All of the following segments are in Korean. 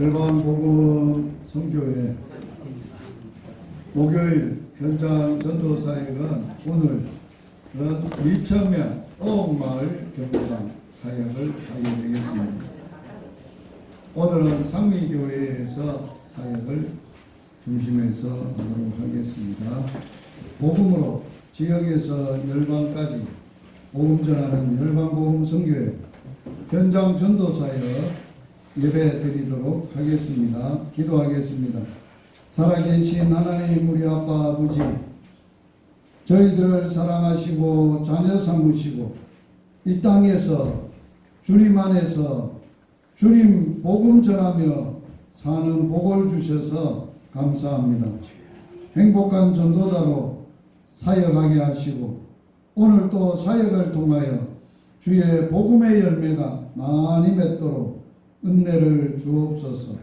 열방복음 선교회 목요일 현장 전도사역은 오늘은 2,000명 어옥마을 경로당 사역을 하게 되겠습니다. 오늘은 상미교회에서 사역을 중심해서 하도록 하겠습니다. 복음으로 지역에서 열방까지 복음 전하는 열방복음 선교회 현장 전도사역 예배 드리도록 하겠습니다. 기도하겠습니다. 살아계신 하나님 우리 아빠 아버지, 저희들을 사랑하시고 자녀 삼으시고 이 땅에서 주님 안에서 주님 복음 전하며 사는 복을 주셔서 감사합니다. 행복한 전도자로 사역하게 하시고 오늘 또 사역을 통하여 주의 복음의 열매가 많이 맺도록 은혜를 주옵소서.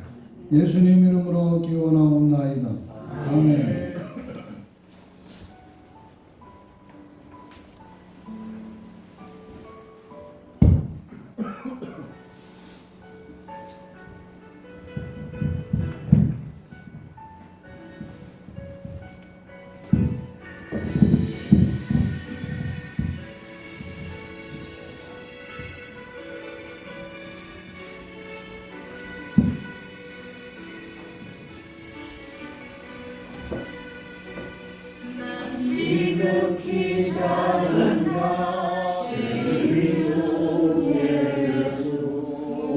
예수님 이름으로 기원하옵나이다. 아멘. 지극히 작은 자 죄인 중 예수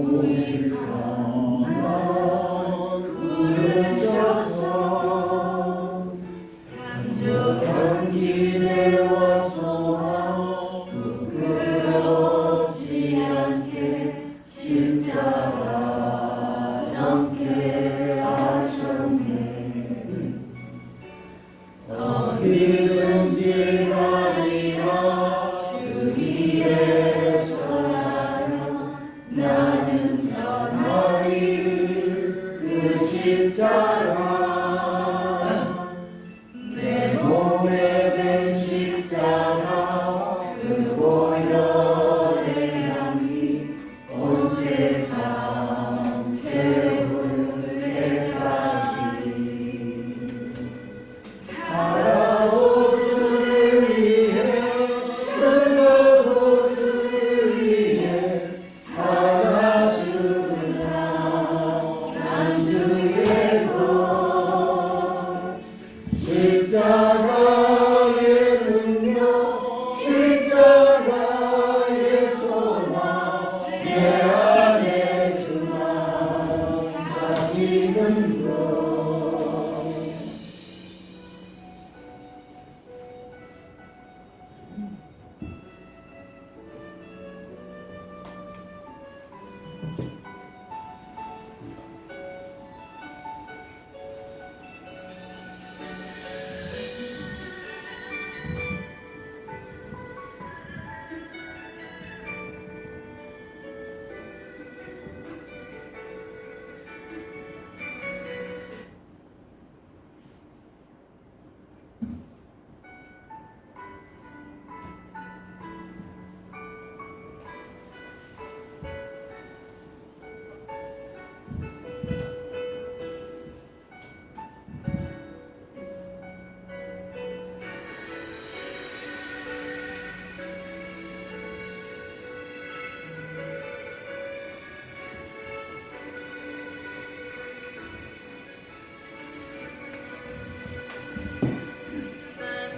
우리 가운데 부르셔서 강적한 기대와 소망 부끄럽지 않게 십자가 정케 하셨네. 어디든지 가리라 주 위에 서라면 나는 전하리 그 십자가 내 몸에 된 십자가 그 보혈의 향기 온 세상 채울 때까지 살아도 주를 위해 죽어도 주를 위해 살아주라. 난 주의 것 십자가의 능력 십자가의 소망 내 안에 주나 사시는 것.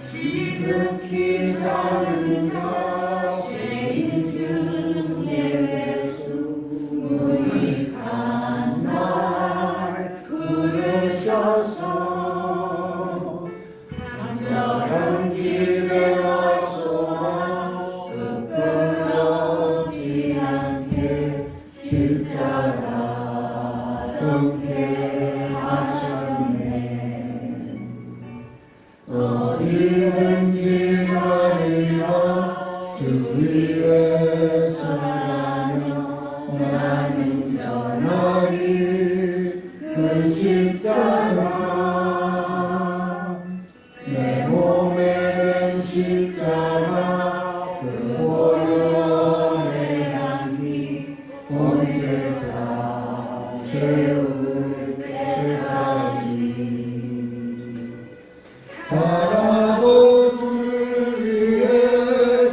지극히 작은 자 죄인 중 예수 무익한 날 부르셔서 강력한 기대와 소망 부끄럽지 않게 십자가 정케 하셨네. 어디든지 가리라 주 위에 서라면 나는 전하리 그 십자가 내 몸에 된 십자가 그 보혈의 향기 온 세상 채울 때까지 살아도 주를 위해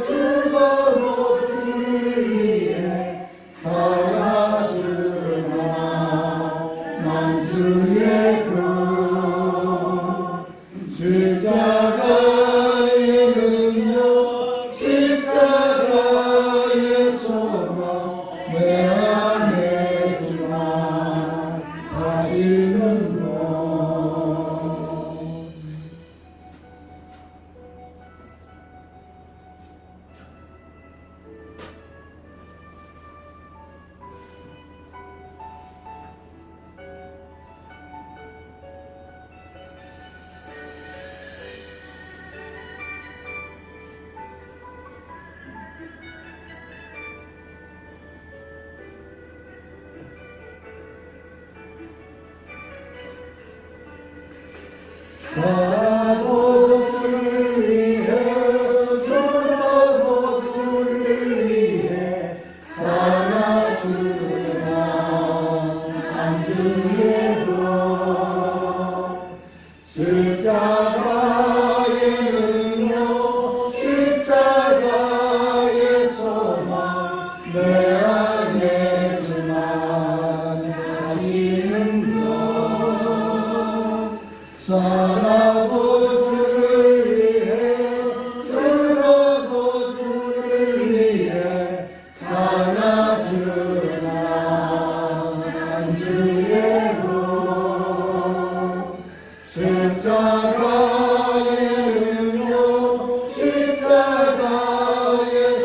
죽어도 주를 위해 살아주마 난 주의 그 십자가의 능력 십자가의 소망 내 안에 주만 사시는 것 살아도 주를 위해 죽어도 주를 위해 살아주나 난 주의 것 십자가의 능력 십자가의 소망 내 안에 주만 사시는 것 살아도 주를 위해 죽어도 주를 위해 살아주나 난 주의 것 십자가의 능력 십자가의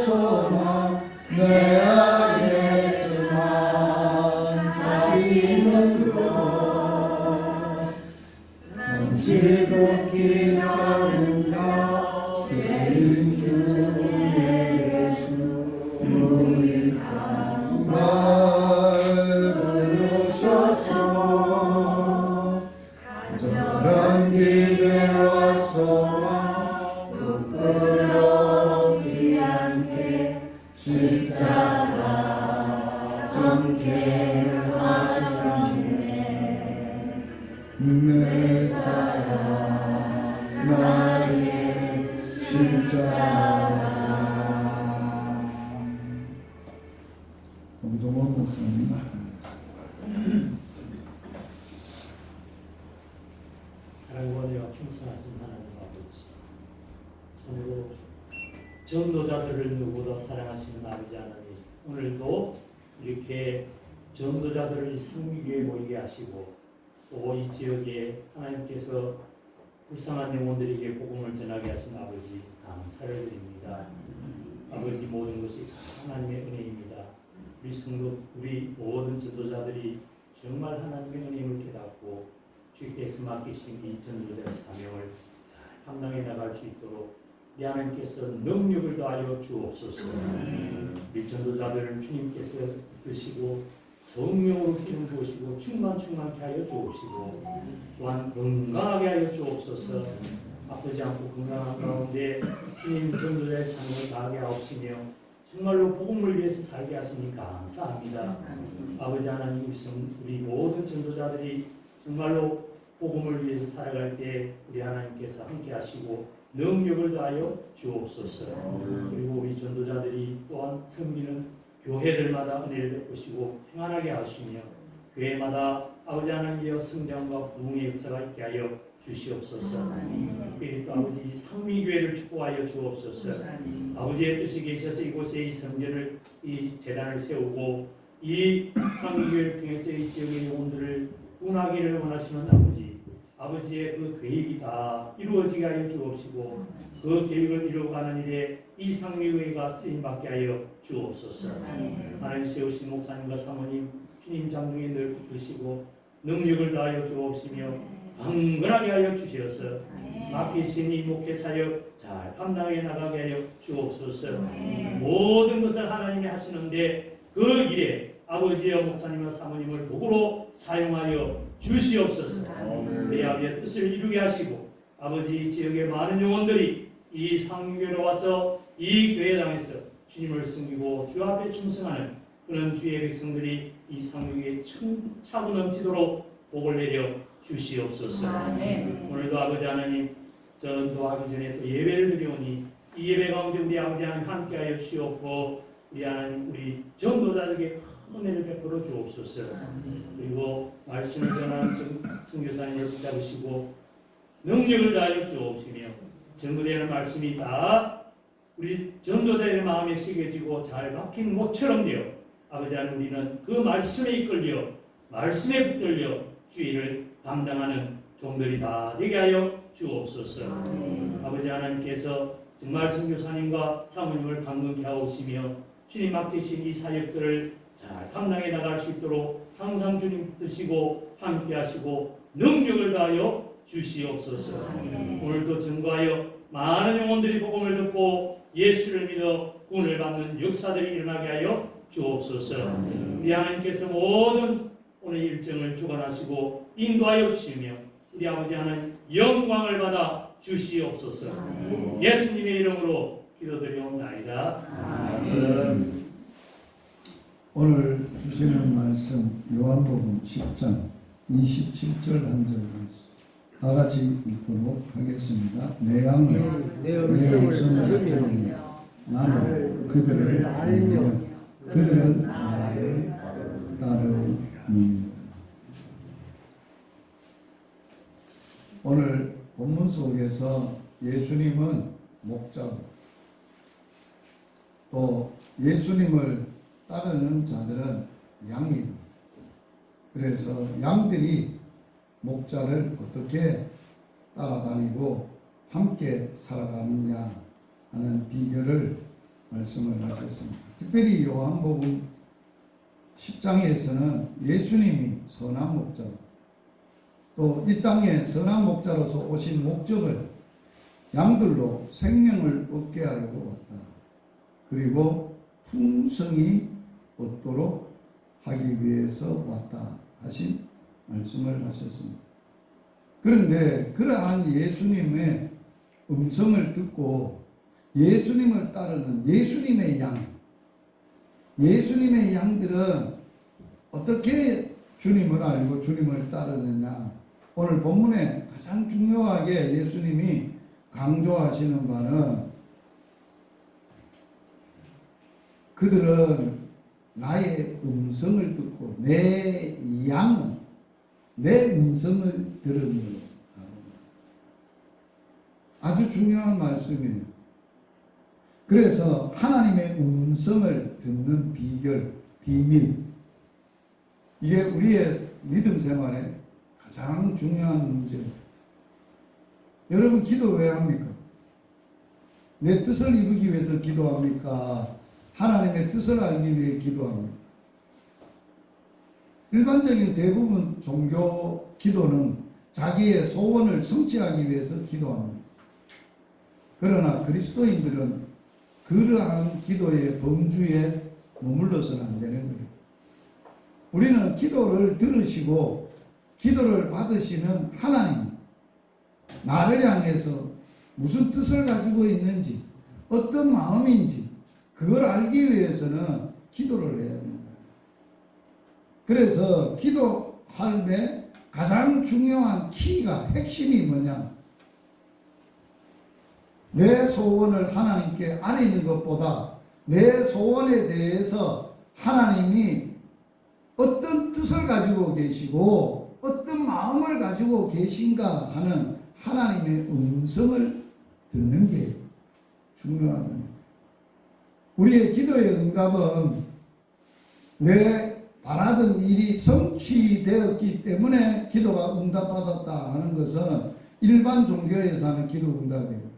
소망 내 안에 주만 사시는 것 지독히 사는 자 죄인 중에 예수 무익한 날 부르셔서 간절한 기대와 소망 부끄럽지 않게 십자가 정케 하셨네 내 사랑 나의 십자가 동종원 목사님 사랑과 풍성하신 하나님 아버지, 참으로 전도자들을 누구보다 사랑하시는 아버지 하나님, 오늘도 이렇게 전도자들을 상미교에 모이게 하시고 또 이 지역에 하나님께서 불쌍한 영혼들에게 복음을 전하게 하신 아버지 감사를 드립니다. 아버지 모든 것이 하나님의 은혜입니다. 우리 성도, 우리 모든 전도자들이 정말 하나님의 은혜를 깨닫고 주께서 맡기신 이 전도자의 사명을 잘 감당해 나갈 수 있도록 우리 하나님께서 능력을 더하여 주옵소서. 우리 전도자들을 주님께서 드시고 성령으로 기름 부으시고 충만케 하여 주옵시고 또한 건강하게 하여 주옵소서. 아프지 않고 건강한 가운데 주님 전도자의 사명을 다하게 하옵시며 정말로 복음을 위해서 살게 하시니 감사합니다. 아버지 하나님, 우리 모든 전도자들이 정말로 복음을 위해서 살아갈 때 우리 하나님께서 함께 하시고 능력을 더하여 주옵소서. 그리고 우리 전도자들이 또한 섬기는 교회들마다 은혜를 베푸시고 평안하게 하시며 교회마다 아버지 하나님의 성장과 부흥의 역사가 있게 하여 주시옵소서. 특별히 또 아버지 상미교회를 축복하여 주옵소서. 아버지의 뜻이 계셔서 이곳에 이 성전을 이 재단을 세우고 이 상미교회를 통해서 이 지역의 영혼들을 구원하기를 원하시는 아버지의 그 계획이 다 이루어지게 하여 주옵시고 그 계획을 이루어가는 일에 이 상미교회가 쓰임받게 하여 주옵소서. 하나님 세우신 목사님과 사모님 주님 장중에 늘 붙드시고 능력을 다하여 주옵시며 강건하게 하여 주시어서 맡기신 이 목회 사역 잘 감당해 나가게 하여 주옵소서. 모든 것을 하나님이 하시는데 그 일에 아버지의 목사님과 사모님을 도구로 사용하여 주시옵소서. 내 아버지의 뜻을 이루게 하시고 아버지 지역의 많은 영혼들이 이 상교회로 와서 이 교회당에서 주님을 섬기고 주 앞에 충성하는 그런 주의 백성들이 이 상륙에 차고 넘치도록 복을 내려 주시옵소서. 오늘도 아버지 하나님 전도하기 전에 또 예배를 드리오니 이 예배 가운데 우리 아버지 하나님 함께하여 주시옵고 우리 하나님 우리 전도자에게 큰 은혜를 베풀어 주옵소서. 그리고 말씀을 전하는 선교사님을 붙잡으시고 능력을 다하여 주옵시며 전부되는 말씀이 다 우리 전도자의 마음에 새겨지고 잘 박힌 못처럼 되어 아버지 하나님 우리는 그 말씀에 이끌려 말씀에 붙들려 주의를 감당하는 종들이 다 되게 하여 주옵소서. 아버지 하나님께서 정말 선교사님과 사모님을 강건케 하옵시며 주님 맡기신 이 사역들을 잘 감당해 나갈 수 있도록 항상 주님 붙드시고 함께 하시고 능력을 다하여 주시옵소서. 오늘도 증거하여 많은 영혼들이 복음을 듣고 예수를 믿어 구원을 받는 역사들이 일어나게 하여 주옵소서. 우리 하나님께서 모든 오늘 일정을 주관하시고 인도하여 주시며 우리 아버지 하나님 영광을 받아 주시옵소서. 예수님의 이름으로 기도드리옵나이다. 오늘 주시는 말씀 요한복음 10장 27절 한 절 말씀 다 같이 읽도록 하겠습니다. 내 양을 내 음성을 음성을 들으며 나는 그들을 알며 그들은 나를 따르는. 오늘 본문 속에서 예수님은 목자고 또 예수님을 따르는 자들은 양입니다. 그래서 양들이 목자를 어떻게 따라다니고 함께 살아가느냐 하는 비결을 말씀을 하셨습니다. 특별히 요한복음 10장에서는 예수님이 선한 목자 또 이 땅에 선한 목자로서 오신 목적을 양들로 생명을 얻게 하려고 왔다. 그리고 풍성히 얻도록 하기 위해서 왔다 하신 말씀을 하셨습니다. 그런데 그러한 예수님의 음성을 듣고 예수님을 따르는 예수님의 양, 예수님의 양들은 어떻게 주님을 알고 주님을 따르느냐. 오늘 본문에 가장 중요하게 예수님이 강조하시는 바는 그들은 나의 음성을 듣고 내 양은 내 음성을 들으며. 아주 중요한 말씀이에요. 그래서 하나님의 음성을 듣는 비결, 비밀, 이게 우리의 믿음 생활에 가장 중요한 문제예요. 여러분 기도 왜 합니까? 내 뜻을 이루기 위해서 기도합니까? 하나님의 뜻을 알기 위해 기도합니다. 일반적인 대부분 종교 기도는 자기의 소원을 성취하기 위해서 기도합니다. 그러나 그리스도인들은 그러한 기도의 범주에 머물러서는 안 되는 거예요. 우리는 기도를 들으시고 기도를 받으시는 하나님, 나를 향해서 무슨 뜻을 가지고 있는지, 어떤 마음인지 그걸 알기 위해서는 기도를 해야 된다. 그래서 기도할 때 가장 중요한 키가, 핵심이 뭐냐? 내 소원을 하나님께 아뢰는 것보다 내 소원에 대해서 하나님이 어떤 뜻을 가지고 계시고 어떤 마음을 가지고 계신가 하는 하나님의 음성을 듣는 게 중요하다. 우리의 기도의 응답은 내 바라던 일이 성취되었기 때문에 기도가 응답받았다 하는 것은 일반 종교에서 하는 기도 응답이에요.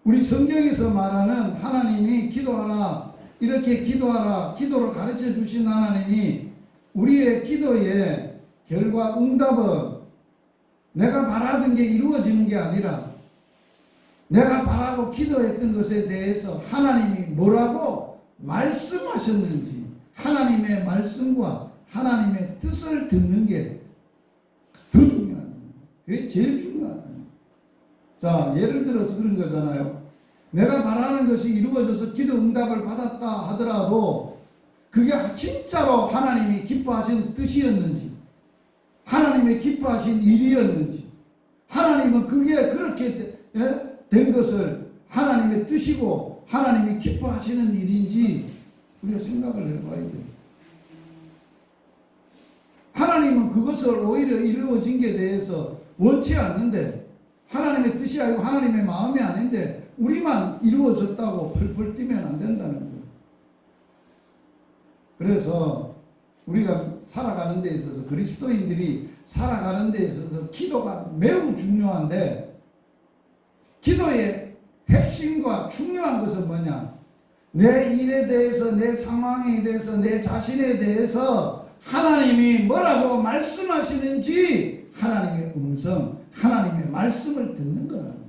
우리 성경에서 말하는 하나님이 기도하라, 이렇게 기도하라, 기도를 가르쳐 주신 하나님이 우리의 기도의 결과 응답은 내가 바라던 게 이루어지는 게 아니라 내가 바라고 기도했던 것에 대해서 하나님이 뭐라고 말씀하셨는지 하나님의 말씀과 하나님의 뜻을 듣는 게 더 중요하다. 그게 제일 중요하다. 자, 예를 들어서 그런 거잖아요. 내가 바라는 것이 이루어져서 기도 응답을 받았다 하더라도 그게 진짜로 하나님이 기뻐하신 뜻이었는지, 하나님의 기뻐하신 일이었는지, 하나님은 그게 그렇게 된 것을 하나님의 뜻이고 하나님이 기뻐하시는 일인지 우리가 생각을 해봐야 돼요. 하나님은 그것을 오히려 이루어진 게 대해서 원치 않는데, 하나님의 뜻이 아니고 하나님의 마음이 아닌데 우리만 이루어졌다고 펄펄 뛰면 안 된다는 거예요. 그래서 우리가 살아가는 데 있어서, 그리스도인들이 살아가는 데 있어서 기도가 매우 중요한데, 기도의 핵심과 중요한 것은 뭐냐? 내 일에 대해서, 내 상황에 대해서, 내 자신에 대해서 하나님이 뭐라고 말씀하시는지 하나님의 음성, 하나님의 말씀을 듣는 거라는 거예요.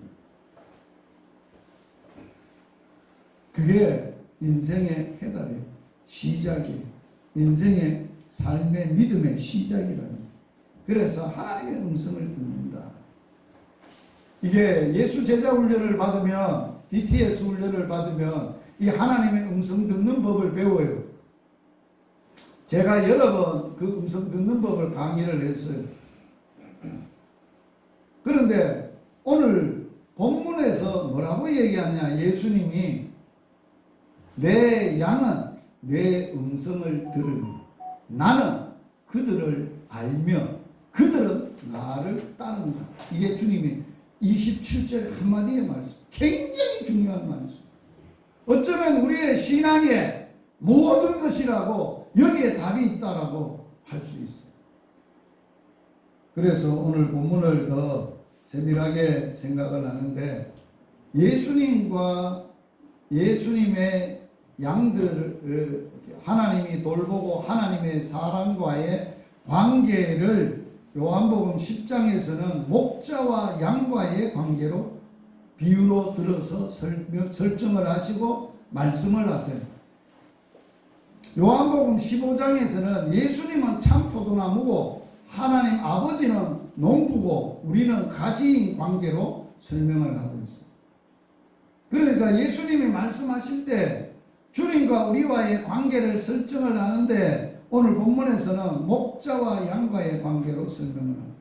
그게 인생의 해답이에요. 시작이에요. 인생의 삶의 믿음의 시작이라는 거예요. 그래서 하나님의 음성을 듣는다. 이게 예수 제자 훈련을 받으면, DTS 훈련을 받으면 이 하나님의 음성 듣는 법을 배워요. 제가 여러 번 그 음성 듣는 법을 강의를 했어요. 그런데 오늘 본문에서 뭐라고 얘기하냐? 예수님이 내 양은 내 음성을 들으니 나는 그들을 알며 그들은 나를 따른다. 이게 주님의 27절 한마디의 말씀. 굉장히 중요한 말씀. 어쩌면 우리의 신앙의 모든 것이라고, 여기에 답이 있다라고 할 수 있어요. 그래서 오늘 본문을 더 세밀하게 생각을 하는데, 예수님과 예수님의 양들을 하나님이 돌보고 하나님의 사람과의 관계를 요한복음 10장에서는 목자와 양과의 관계로 비유로 들어서 설정을 하시고 말씀을 하세요. 요한복음 15장에서는 예수님은 참 포도나무고 하나님 아버지는 농부고 우리는 가지인 관계로 설명을 하고 있어요. 그러니까 예수님이 말씀하실 때 주님과 우리와의 관계를 설정을 하는데, 오늘 본문에서는 목자와 양과의 관계로 설명을 합니다.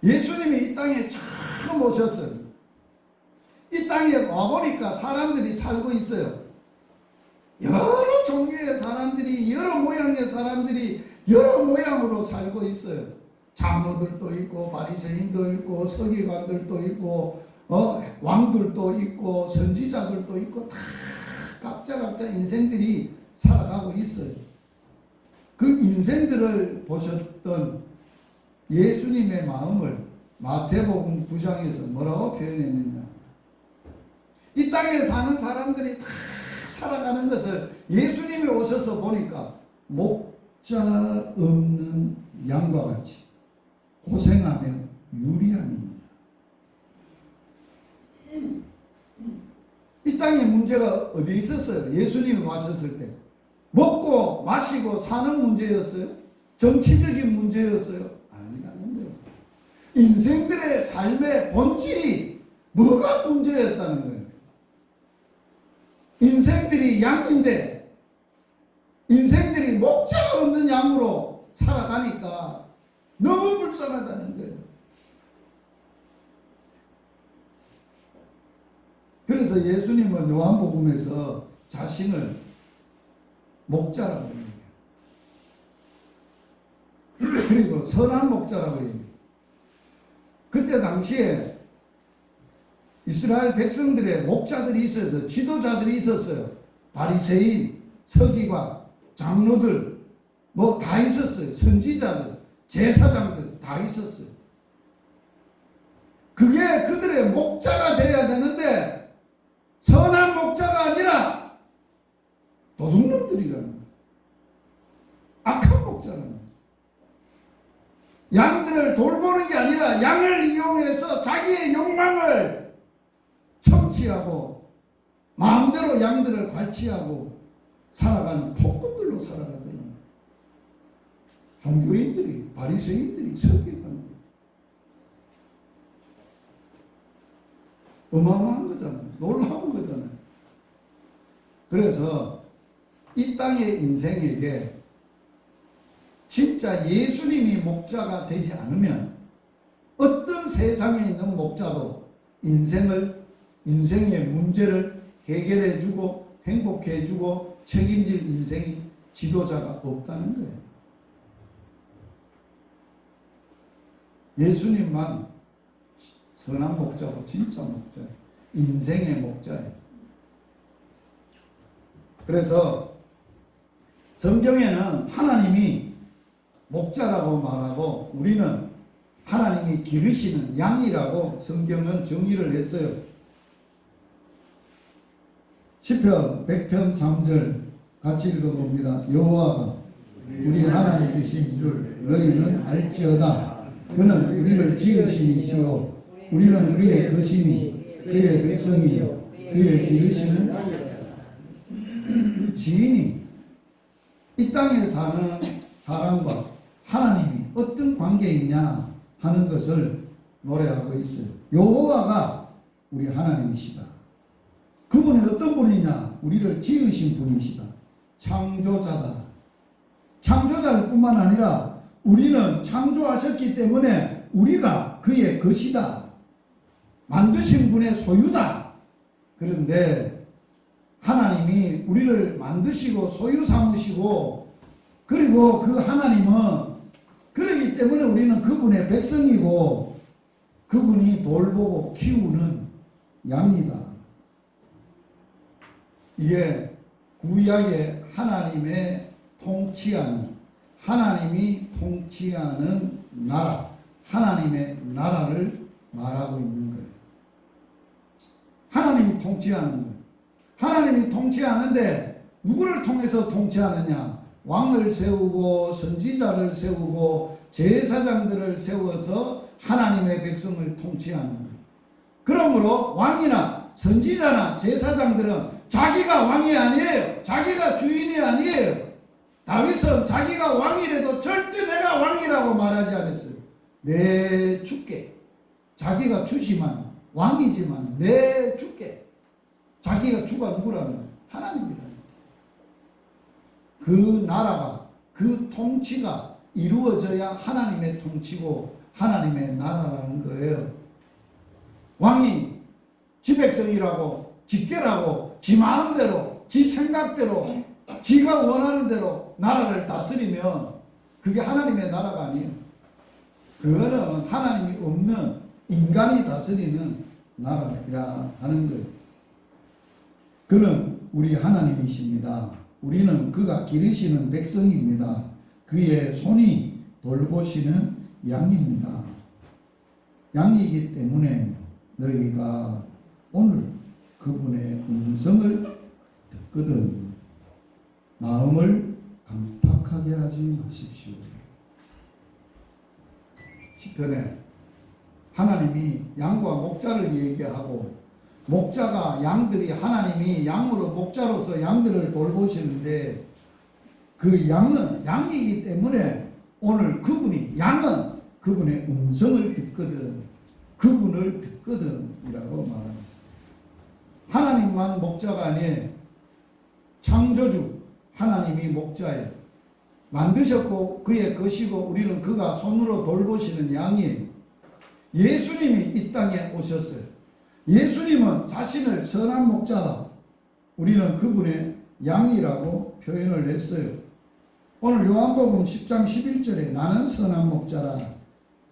예수님이 이 땅에 처음 오셨어요. 이 땅에 와보니까 사람들이 살고 있어요. 여러 종교의 사람들이, 여러 모양의 사람들이 여러 모양으로 살고 있어요. 장로들도 있고 바리새인도 있고 서기관들도 있고 왕들도 있고 선지자들도 있고, 다 각자 인생들이 살아가고 있어요. 그 인생들을 보셨던 예수님의 마음을 마태복음 9장에서 뭐라고 표현했느냐? 이 땅에 사는 사람들이 다 살아가는 것을 예수님이 오셔서 보니까 목자 없는 양과 같이 고생하며 유리함입니다. 이 땅에 문제가 어디 있었어요? 예수님이 와셨을 때 먹고 마시고 사는 문제였어요? 정치적인 문제였어요? 아니라는 거예요. 인생들의 삶의 본질이 뭐가 문제였다는 거예요. 인생들이 양인데 인생들이 목자가 없는 양으로 살아가니까 너무 불쌍하다는 거예요. 그래서 예수님은 요한복음에서 자신을 목자라고 얘기해요. 그리고 선한 목자라고 얘기해요. 그때 당시에 이스라엘 백성들의 목자들이 있어서, 지도자들이 있었어요. 바리새인, 서기관, 장로들 뭐 다 있었어요. 선지자들, 제사장들 다 있었어요. 그게 그들의 목자가 되어야 되는데 선한 목자가 아니라 도둑놈들이라는 거예요. 악한 목자라는 거예요. 양들을 돌보는 게 아니라 양을 이용해서 자기의 욕망을 성취하고 마음대로 양들을 관치하고 살아가는 폭군들로 살아가더라고요. 종교인들이, 바리새인들이, 서기관들. 어마어마한 거잖아요. 놀라운 거잖아요. 그래서 이 땅의 인생에게 진짜 예수님이 목자가 되지 않으면 어떤 세상에 있는 목자도 인생의 문제를 해결해주고 행복해주고 책임질 인생이 지도자가 없다는 거예요. 예수님만 선한 목자고 진짜 목자예요. 인생의 목자예요. 그래서 성경에는 하나님이 목자라고 말하고 우리는 하나님이 기르시는 양이라고 성경은 정의를 했어요. 시편 100편 3절 같이 읽어봅니다. 여호와가 우리 하나님이신 줄 너희는 알지어다. 그는 우리를 지으신 이시요 우리는 그의 것이니 그의 백성이요 그의 기르시는 지인이. 이 땅에 사는 사람과 하나님이 어떤 관계이냐 하는 것을 노래하고 있어요. 여호와가 우리 하나님이시다. 그분이 어떤 분이냐? 우리를 지으신 분이시다. 창조자다. 창조자일 뿐만 아니라 우리는 창조하셨기 때문에 우리가 그의 것이다. 만드신 분의 소유다. 그런데 하나님이 우리를 만드시고 소유 삼으시고 그리고 그 하나님은 그렇기 때문에 우리는 그분의 백성이고 그분이 돌보고 키우는 양이다. 이게 구약의 하나님의 통치하는 하나님이 통치하는 나라 하나님의 나라를 말하고 있는 거예요. 하나님이 통치하는 거예요. 하나님이 통치하는데 누구를 통해서 통치하느냐? 왕을 세우고 선지자를 세우고 제사장들을 세워서 하나님의 백성을 통치하는 거예요. 그러므로 왕이나 선지자나 제사장들은 자기가 왕이 아니에요. 자기가 주인이 아니에요. 다윗은 자기가 왕이라도 절대 내가 왕이라고 말하지 않았어요. 내 주께. 자기가 주지만 왕이지만 내 주께. 자기가 주가 누구라는 거예요? 하나님이라는 거예요. 그 나라가 그 통치가 이루어져야 하나님의 통치고 하나님의 나라라는 거예요. 왕이 지 백성이라고 직계라고 지 마음대로 지 생각대로 지가 원하는 대로 나라를 다스리면 그게 하나님의 나라가 아니에요. 그거는 하나님이 없는 인간이 다스리는 나라이라 하는 거예요. 그는 우리 하나님이십니다. 우리는 그가 기르시는 백성입니다. 그의 손이 돌보시는 양입니다. 양이기 때문에 너희가 오늘 그분의 음성을 듣거든 마음을 강팍하게 하지 마십시오. 시편에 하나님이 양과 목자를 얘기하고 목자가 양들이 하나님이 양으로 목자로서 양들을 돌보시는데 그 양은 양이기 때문에 오늘 그분이 양은 그분의 음성을 듣거든 그분을 듣거든 이라고 말합니다. 하나님만 목자가 아니에요. 창조주 하나님이 목자예요. 만드셨고 그의 것이고 우리는 그가 손으로 돌보시는 양이에요. 예수님이 이 땅에 오셨어요. 예수님은 자신을 선한 목자다. 우리는 그분의 양이라고 표현을 했어요. 오늘 요한복음 10장 11절에 나는 선한 목자라.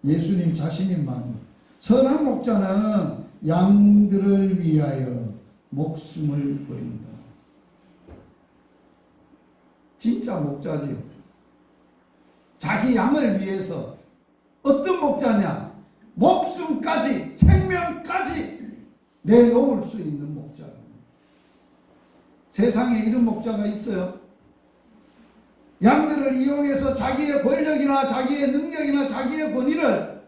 예수님 자신이 말합니다. 선한 목자는 양들을 위하여 목숨을 버린다. 진짜 목자지요. 자기 양을 위해서 어떤 목자냐? 목숨까지 생명까지 내놓을 수 있는 목자. 세상에 이런 목자가 있어요. 양들을 이용해서 자기의 권력이나 자기의 능력이나 자기의 권위를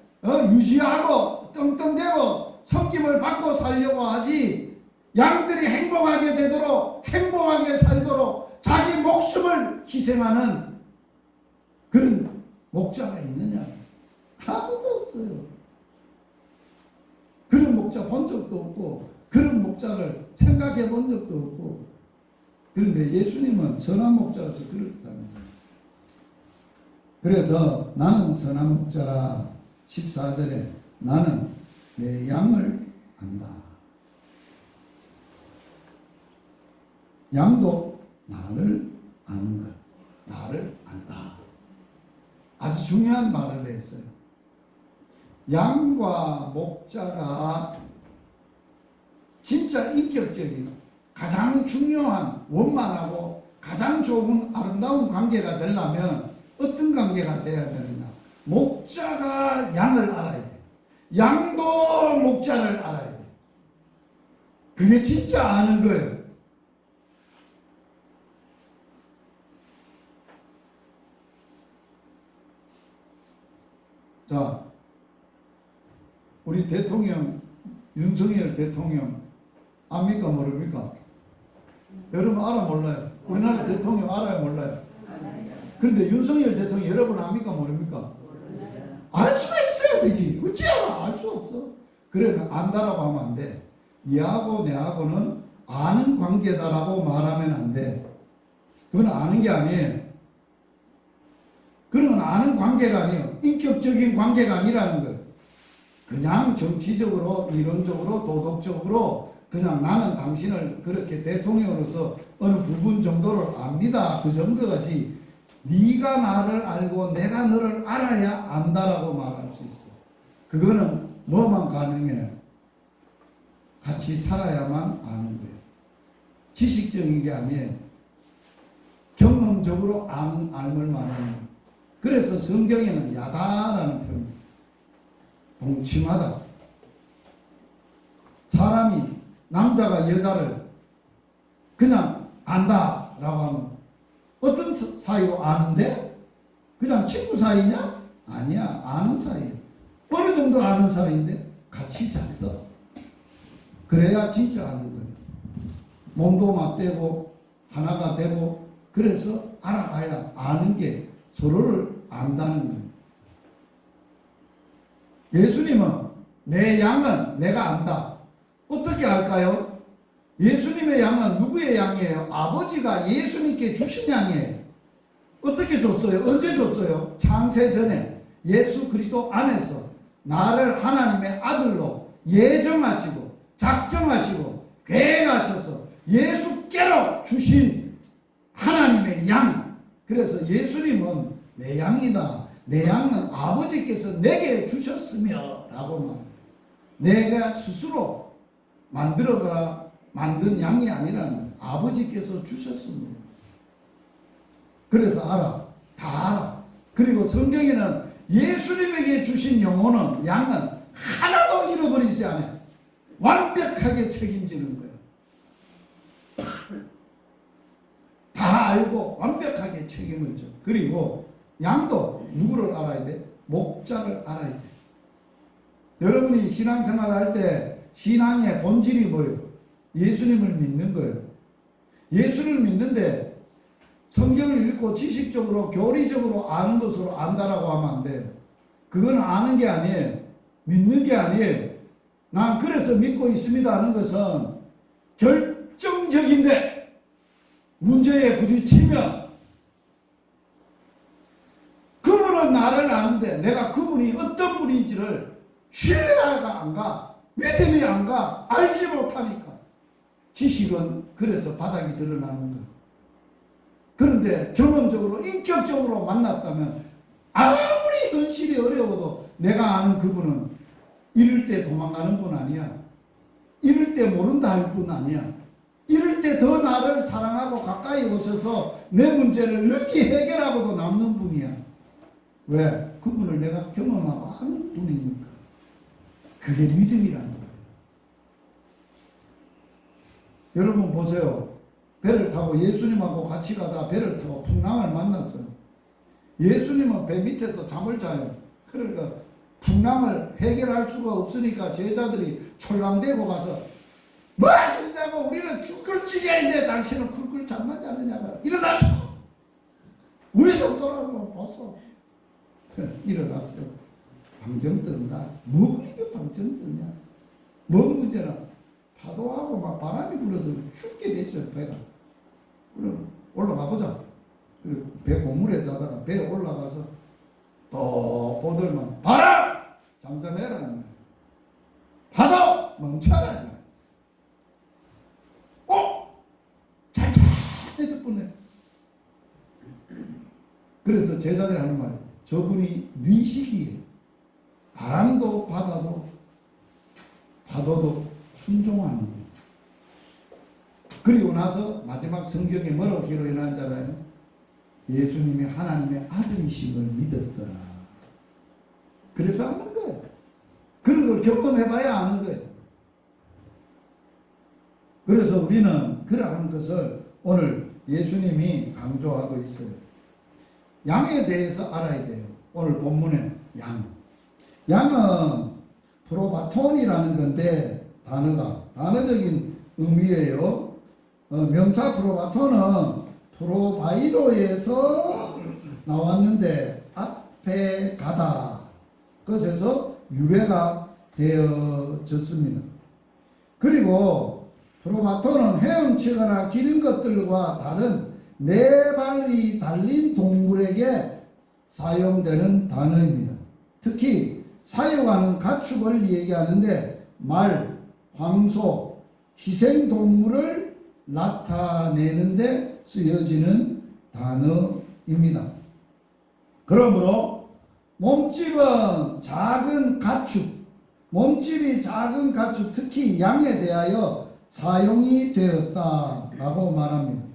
유지하고 떵떵대고 섬김을 받고 살려고 하지 양들이 행복하게 되도록 행복하게 살도록 자기 목숨을 희생하는 그런 목자가 있느냐? 아무도 없어요. 그 그런 목자 본 적도 없고 그런 목자를 생각해 본 적도 없고 그런데 예수님은 선한 목자라서 그렇답니다. 그래서 나는 선한 목자라 14절에 나는 내 양을 안다. 양도 나를 아는 것. 나를 안다. 아주 중요한 말을 했어요. 양과 목자가 진짜 인격적인 가장 중요한 원만하고 가장 좋은 아름다운 관계가 되려면 어떤 관계가 돼야 되느냐. 목자가 양을 알아야 돼. 양도 목자를 알아야 돼. 그게 진짜 아는 거예요. 자, 우리 대통령 윤석열 대통령 압니까 모릅니까? 여러분 알아 몰라요? 우리나라 대통령 알아요 몰라요? 그런데 윤석열 대통령 여러분 압니까 모릅니까? 알 수가 있어야 되지. 어찌 알아? 알 수 없어. 그러면 안다라고 하면 안 돼. 니하고 내하고는 아는 관계다라고 말하면 안 돼. 그건 아는 게 아니에요. 그러면 아는 관계가 아니에요. 인격적인 관계가 아니라는 거예요. 그냥 정치적으로, 이론적으로, 도덕적으로 그냥 나는 당신을 그렇게 대통령으로서 어느 부분 정도를 압니다. 그 정도까지 네가 나를 알고 내가 너를 알아야 안다라고 말할 수 있어. 그거는 뭐만 가능해? 같이 살아야만 아는 거예요. 지식적인 게 아니에요. 경험적으로 알을 말하는 거예요. 그래서 성경에는 야다라는 표현, 동침하다. 사람이 남자가 여자를 그냥 안다라고 하면 어떤 사이로 아는데? 그냥 친구 사이냐? 아니야. 아는 사이야. 어느 정도 아는 사이인데 같이 잤어. 그래야 진짜 아는 거예요. 몸도 맞대고 하나가 되고 그래서 알아가야 아는 게 서로를 안다는 거예요. 예수님은 내 양은 내가 안다. 어떻게 알까요? 예수님의 양은 누구의 양이에요? 아버지가 예수님께 주신 양이에요. 어떻게 줬어요? 언제 줬어요? 창세 전에 예수 그리스도 안에서 나를 하나님의 아들로 예정하시고 작정하시고 계획하셔서 예수께로 주신 하나님의 양. 그래서 예수님은 내 양이다. 내 양은 아버지께서 내게 주셨으며 라고 말합니다. 내가 스스로 만들어가 만든 양이 아니라는 거예요. 아버지께서 주셨습니다. 그래서 알아. 다 알아. 그리고 성경에는 예수님에게 주신 영혼은 양은 하나도 잃어버리지 않아요. 완벽하게 책임지는 거예요. 다 알고 완벽하게 책임을 져. 그리고 양도 누구를 알아야 돼? 목자를 알아야 돼. 여러분이 신앙생활 할 때 신앙의 본질이 뭐예요? 예수님을 믿는 거예요. 예수를 믿는데 성경을 읽고 지식적으로 교리적으로 아는 것으로 안다라고 하면 안 돼요. 그건 아는 게 아니에요. 믿는 게 아니에요. 난 그래서 믿고 있습니다 하는 것은 결정적인데 문제에 부딪히면 그분은 나를 아는데 내가 그분이 어떤 분인지를 신뢰가 안 가. 믿음이 안 가. 알지 못하니까. 지식은 그래서 바닥이 드러나는 거예요. 그런데 경험적으로 인격적으로 만났다면 아무리 현실이 어려워도 내가 아는 그분은 이럴 때 도망가는 분 아니야. 이럴 때 모른다 할 분 아니야. 이럴 때 더 나를 사랑하고 가까이 오셔서 내 문제를 능히 해결하고도 남는 분이야. 왜? 그분을 내가 경험하고 아는 분이니까. 그게 믿음이라는 거예요. 여러분 보세요. 배를 타고 예수님하고 같이 가다 배를 타고 풍랑을 만났어요. 예수님은 배 밑에서 잠을 자요. 그러니까 풍랑을 해결할 수가 없으니까 제자들이 촐랑대고 가서 뭐 하신다고 우리는 죽을 지경인데 당신은 쿨쿨 잠만 자느냐고. 일어나죠. 우리서 돌아보고 봤어. 일어났어요. 방정 뜬다. 뭐 그렇게 방정 뜨냐. 뭔 문제나 파도하고 막 바람이 불어서 죽게 됐어요, 배가. 그럼 올라가 보자. 배 고물에 자다가 배에 올라가서 또 보들만 바람! 잠잠해라. 파도! 멈춰라. 찬찬해질 뻔해. 그래서 제자들이 하는 말이에요. 저분이 뉘시기에 바람도 바다도 파도도 순종하는 거예요. 그리고 나서 마지막 성경에 뭐라고 기록해놨잖아요. 예수님이 하나님의 아들이심을 믿었더라. 그래서 하는 거예요. 그런 걸 경험해봐야 아는 거예요. 그래서 우리는 그러한 것을 오늘 예수님이 강조하고 있어요. 양에 대해서 알아야 돼요. 오늘 본문에 양. 양은 프로바톤이라는 건데 단어적인 의미예요. 명사 프로바톤은 프로바이로에서 나왔는데 앞에 가다. 그것에서 유래가 되어졌습니다. 그리고 프로바톤은 헤엄치거나 기는 것들과 다른 네 발이 달린 동물에게 사용되는 단어입니다. 특히 사용하는 가축을 얘기하는데 말, 황소, 희생동물을 나타내는데 쓰여지는 단어입니다. 그러므로 몸집은 작은 가축, 몸집이 작은 가축, 특히 양에 대하여 사용이 되었다라고 말합니다.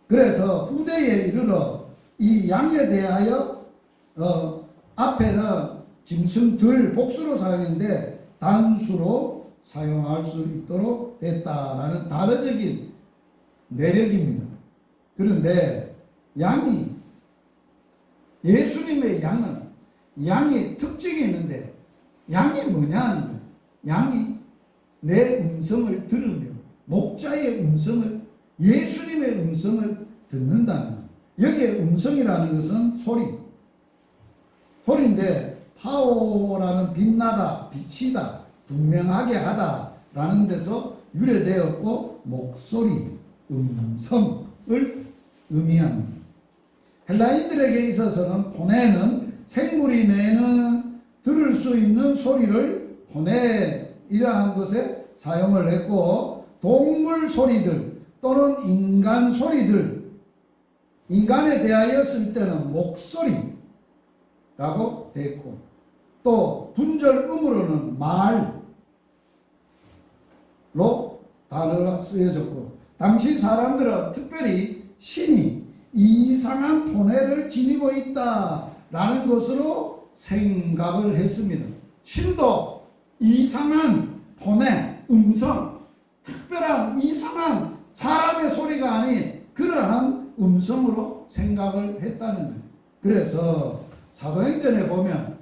그래서 후대에 이르러 이 양에 대하여 앞에는 짐승들 복수로 사용했는데 단수로 사용할 수 있도록 됐다라는 단어적인 내력입니다. 그런데 양이 예수님의 양이 특징이 있는데 양이 뭐냐는 거예요. 양이 내 음성을 들으며 목자의 음성을 예수님의 음성을 듣는다는 거예요. 여기에 음성이라는 것은 소리인데 파오라는 빛나다, 비치다, 분명하게 하다라는 데서 유래되었고 목소리, 음성을 의미합니다. 헬라인들에게 있어서는 포네는 생물이 내는 들을 수 있는 소리를 포네이라는 것에 사용을 했고 동물 소리들 또는 인간 소리들 인간에 대하여 쓸 때는 목소리라고 되었고 또 분절음으로는 말로 단어가 쓰여졌고 당시 사람들은 특별히 신이 이상한 포네를 지니고 있다라는 것으로 생각을 했습니다. 신도 이상한 포네, 음성, 특별한 이상한 사람의 소리가 아닌 그러한 음성으로 생각을 했다는 거예요. 그래서 사도행전에 보면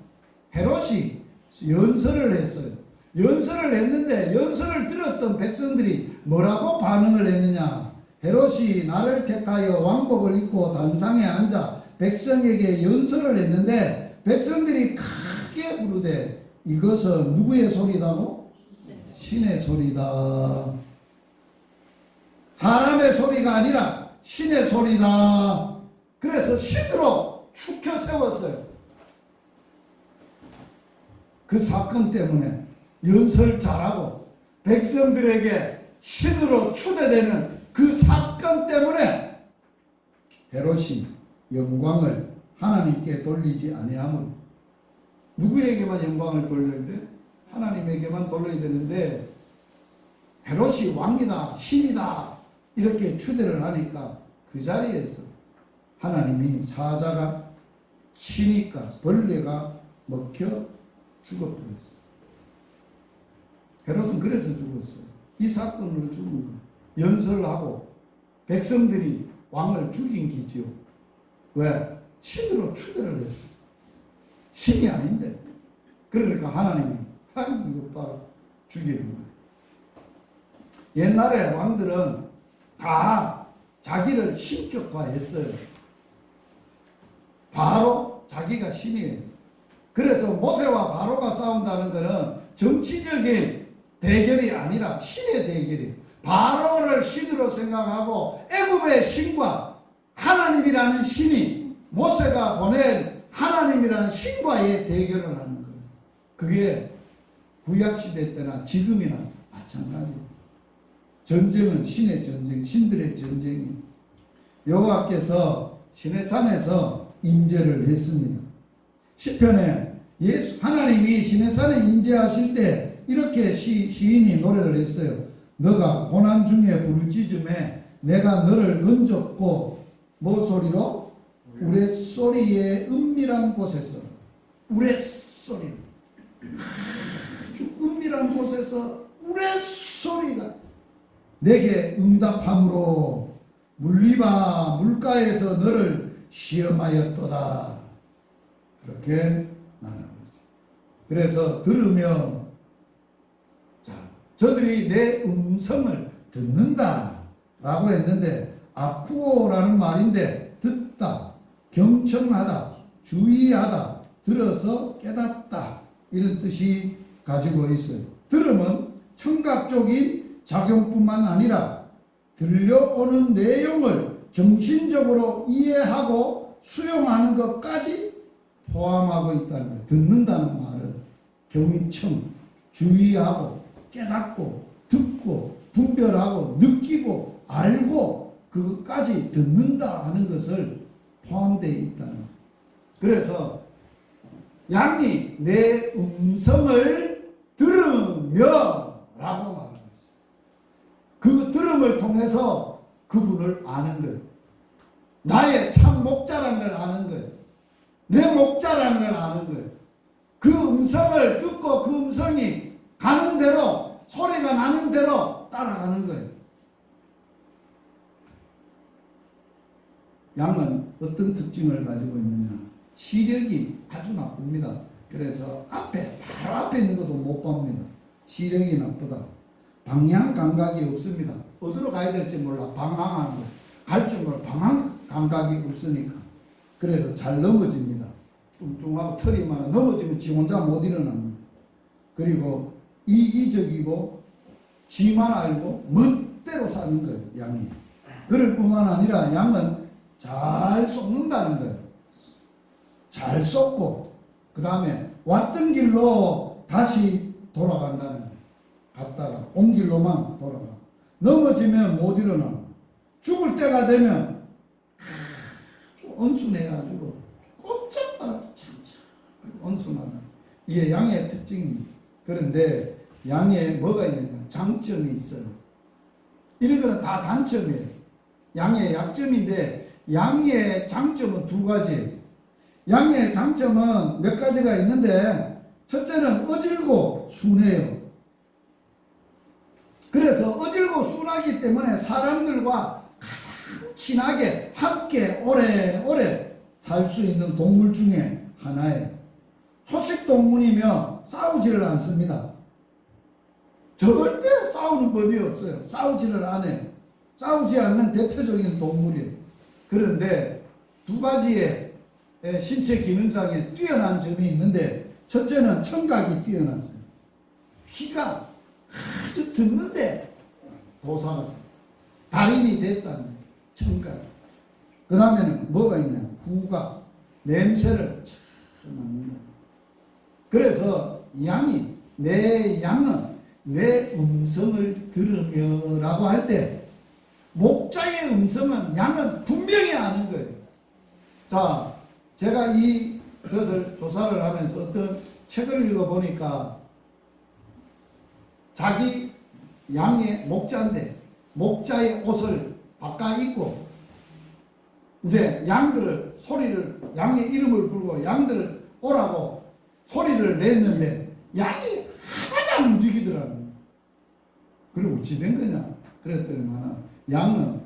헤롯이 연설을 했어요. 연설을 했는데 연설을 들었던 백성들이 뭐라고 반응을 했느냐. 헤롯이 나를 택하여 왕복을 입고 단상에 앉아 백성에게 연설을 했는데 백성들이 크게 부르되 이것은 누구의 소리다고? 신의 소리다. 사람의 소리가 아니라 신의 소리다. 그래서 신으로 축혀 세웠어요. 그 사건 때문에 연설 잘하고 백성들에게 신으로 추대되는 그 사건 때문에 헤롯이 영광을 하나님께 돌리지 아니하므로 누구에게만 영광을 돌려야 돼? 하나님에게만 돌려야 되는데 헤롯이 왕이다, 신이다 이렇게 추대를 하니까 그 자리에서 하나님이 사자가 치니까 벌레가 먹혀 죽어버렸어요. 헤롯은 그래서 죽었어요. 이 사건으로 죽은 거예요. 연설하고 백성들이 왕을 죽인 기지요. 왜? 신으로 추대를 했어요. 신이 아닌데. 그러니까 하나님이 이것 봐라 죽이는 거예요. 옛날에 왕들은 다 자기를 신격화했어요. 바로 자기가 신이에요. 그래서 모세와 바로가 싸운다는 것은 정치적인 대결이 아니라 신의 대결이에요. 바로를 신으로 생각하고 애굽의 신과 하나님이라는 신이 모세가 보낸 하나님이라는 신과의 대결을 하는 거예요. 그게 구약시대 때나 지금이나 마찬가지예요. 전쟁은 신의 전쟁, 신들의 전쟁이에요. 여호와께서 시내산에서 임재를 했습니다. 시편에 하나님이 시내산에 임재하실 때 이렇게 시인이 노래를 했어요. 너가 고난 중에 부르짖음에 내가 너를 건졌고 뭐 소리로? 우레소리의 은밀한 곳에서 우레소리 아주 은밀한 곳에서 우레소리가 내게 응답함으로 물리바 물가에서 너를 시험하였도다. 그렇게 나는 거죠. 그래서 들으며 자, 저들이 내 음성을 듣는다 라고 했는데 아쿠오라는 말인데 듣다, 경청하다, 주의하다, 들어서 깨닫다 이런 뜻이 가지고 있어요. 들음은 청각적인 작용뿐만 아니라 들려오는 내용을 정신적으로 이해하고 수용하는 것까지 포함하고 있다는 거예요. 듣는다는 말은 경청, 주의하고 깨닫고 듣고 분별하고 느끼고 알고 그것까지 듣는다 하는 것을 포함되어 있다는 거예요. 그래서 양이 내 음성을 들으며 라고 말합니다. 그 들음을 통해서 그분을 아는 거예요. 나의 참 목자라는 걸 아는 거예요. 내 목자라는 걸 아는 거예요. 그 음성을 듣고 그 음성이 가는 대로 소리가 나는 대로 따라가는 거예요. 양은 어떤 특징을 가지고 있느냐? 시력이 아주 나쁩니다. 그래서 바로 앞에 있는 것도 못 봅니다. 시력이 나쁘다. 방향 감각이 없습니다. 어디로 가야 될지 몰라. 방황하는 거. 갈 줄 몰라. 방향 감각이 없으니까. 그래서 잘 넘어집니다. 뚱뚱하고 털이 많아. 넘어지면 지 혼자 못 일어납니다. 그리고 이기적이고 지만 알고 멋대로 사는 거예요. 양이. 그럴 뿐만 아니라 양은 잘 쏟는다는 거예요. 잘 쏟고 그 다음에 왔던 길로 다시 돌아간다는 거예요. 갔다가 온 길로만 돌아가. 넘어지면 못 일어나. 죽을 때가 되면 아주 온순해가지고 꼼짝달아 참참 온순하다. 이게 양의 특징입니다. 그런데 양에 뭐가 있느냐? 장점이 있어요. 이런 거는 다 단점이에요. 양의 약점인데 양의 장점은 두 가지. 양의 장점은 몇 가지가 있는데 첫째는 어질고 순해요. 그래서 어질고 순하기 때문에 사람들과 가장 친하게 함께 오래오래 살 수 있는 동물 중에 하나예요. 초식동물이며 싸우지를 않습니다. 절대 싸우는 법이 없어요. 싸우지를 않아요. 싸우지 않는 대표적인 동물이에요. 그런데 두 가지의 신체 기능상에 뛰어난 점이 있는데 첫째는 청각이 뛰어났어요. 귀가 아주 듣는데 도사가 달인이 됐다는 거예요. 청각. 그 다음에는 뭐가 있냐? 후각. 냄새를 참 맡는다. 그래서 내 양은 내 음성을 들으며 라고 할 때 목자의 음성은 양은 분명히 아는 거예요. 자, 제가 이것을 조사를 하면서 어떤 책을 읽어보니까 자기 양의 목자인데 목자의 옷을 바꿔 입고 이제 양들을 양의 이름을 부르고 양들을 오라고 소리를 냈는데 양이 하나도 안 움직이더라고요. 그리고 어찌 된 거냐? 그랬더니 양은